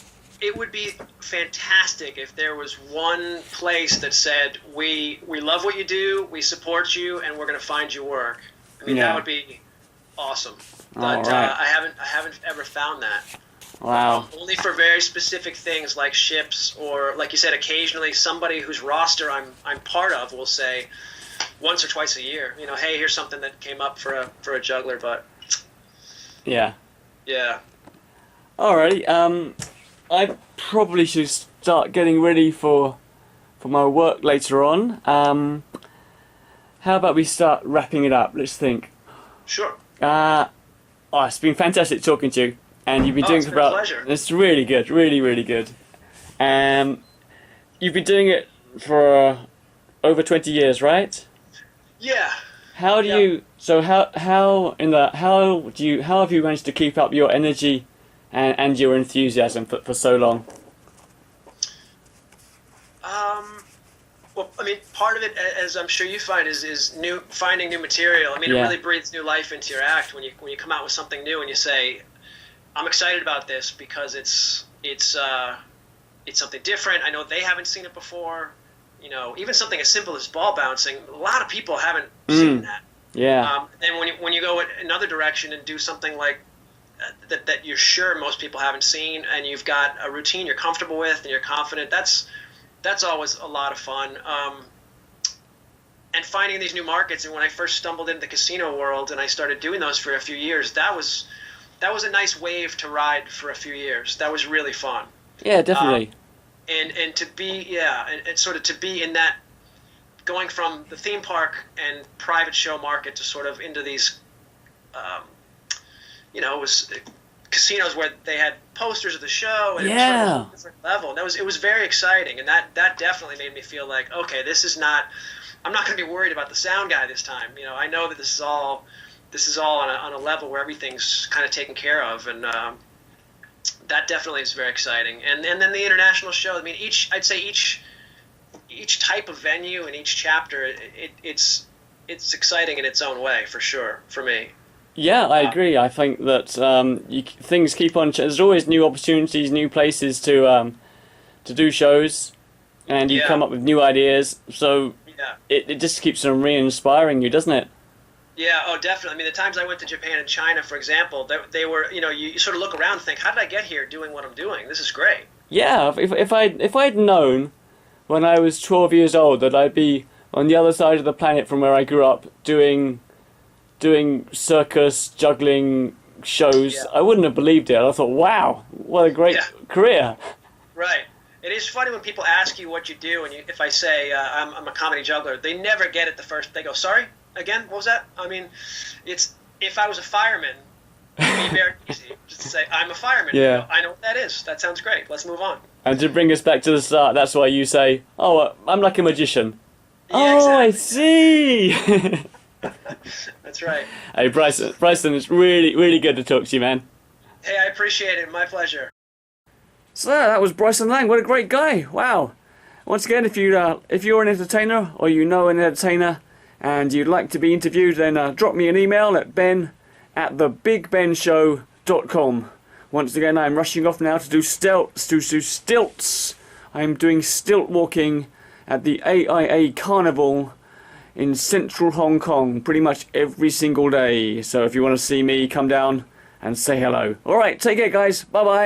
it would be fantastic if there was one place that said, we love what you do, we support you, and we're going to find you work. I mean, that would be awesome. But I haven't ever found that. Wow. Only for very specific things like ships, or like you said, occasionally somebody whose roster I'm part of will say once or twice a year, hey, here's something that came up for a juggler, but yeah. Yeah. Alrighty. I probably should start getting ready for my work later on. How about we start wrapping it up? Let's think. Sure. It's been fantastic talking to you, and you've been doing it for about. Pleasure. It's really good, really, really good. You've been doing it for over 20 years, right? Yeah. How do you? So how have you managed to keep up your energy and your enthusiasm for so long? Well, I mean, part of it, as I'm sure you find, is finding new material. I mean, it really breathes new life into your act when you come out with something new and you say, "I'm excited about this because it's something different. I know they haven't seen it before. Even something as simple as ball bouncing. A lot of people haven't seen that. Yeah. And when you go in another direction and do something like that, you're sure most people haven't seen, and you've got a routine you're comfortable with and you're confident. That's always a lot of fun. And finding these new markets. And when I first stumbled into the casino world and I started doing those for a few years, that was a nice wave to ride for a few years. That was really fun. Yeah, definitely. And to be and sort of to be in that, going from the theme park and private show market to sort of into these, it was casinos where they had posters of the show, and it was sort of a different level. And it was very exciting, and that definitely made me feel like, okay, I'm not going to be worried about the sound guy this time. I know that this is all on a level where everything's kind of taken care of, and that definitely is very exciting. And then the international show. I mean, I'd say each type of venue and each chapter, it's exciting in its own way, for sure, for me. Yeah, I agree. I think that things keep on. There's always new opportunities, new places to do shows, and you come up with new ideas. So it just keeps on re-inspiring you, doesn't it? Yeah, oh, definitely. I mean, the times I went to Japan and China, for example, they were, you sort of look around and think, how did I get here doing what I'm doing? This is great. Yeah, if I'd known when I was 12 years old that I'd be on the other side of the planet from where I grew up doing circus, juggling shows, I wouldn't have believed it. I thought, wow, what a great career. Right. It is funny when people ask you what you do, and if I say I'm a comedy juggler, they never get it the first. They go, sorry? Again, what was that? I mean, if I was a fireman, it'd be very easy just to say, I'm a fireman. Yeah. Go, I know what that is. That sounds great. Let's move on. And to bring us back to the start, that's why you say, I'm like a magician. Yeah, exactly. I see. That's right. Hey, Bryson, it's really, really good to talk to you, man. Hey, I appreciate it. My pleasure. So that was Bryson Lang. What a great guy. Wow. Once again, if you're an entertainer or you know an entertainer and you'd like to be interviewed, then drop me an email at ben@thebigbenshow.com. Once again, I'm rushing off now to do stilts. I'm doing stilt walking at the AIA Carnival in central Hong Kong pretty much every single day. So if you want to see me, come down and say hello. Alright, take care guys. Bye bye.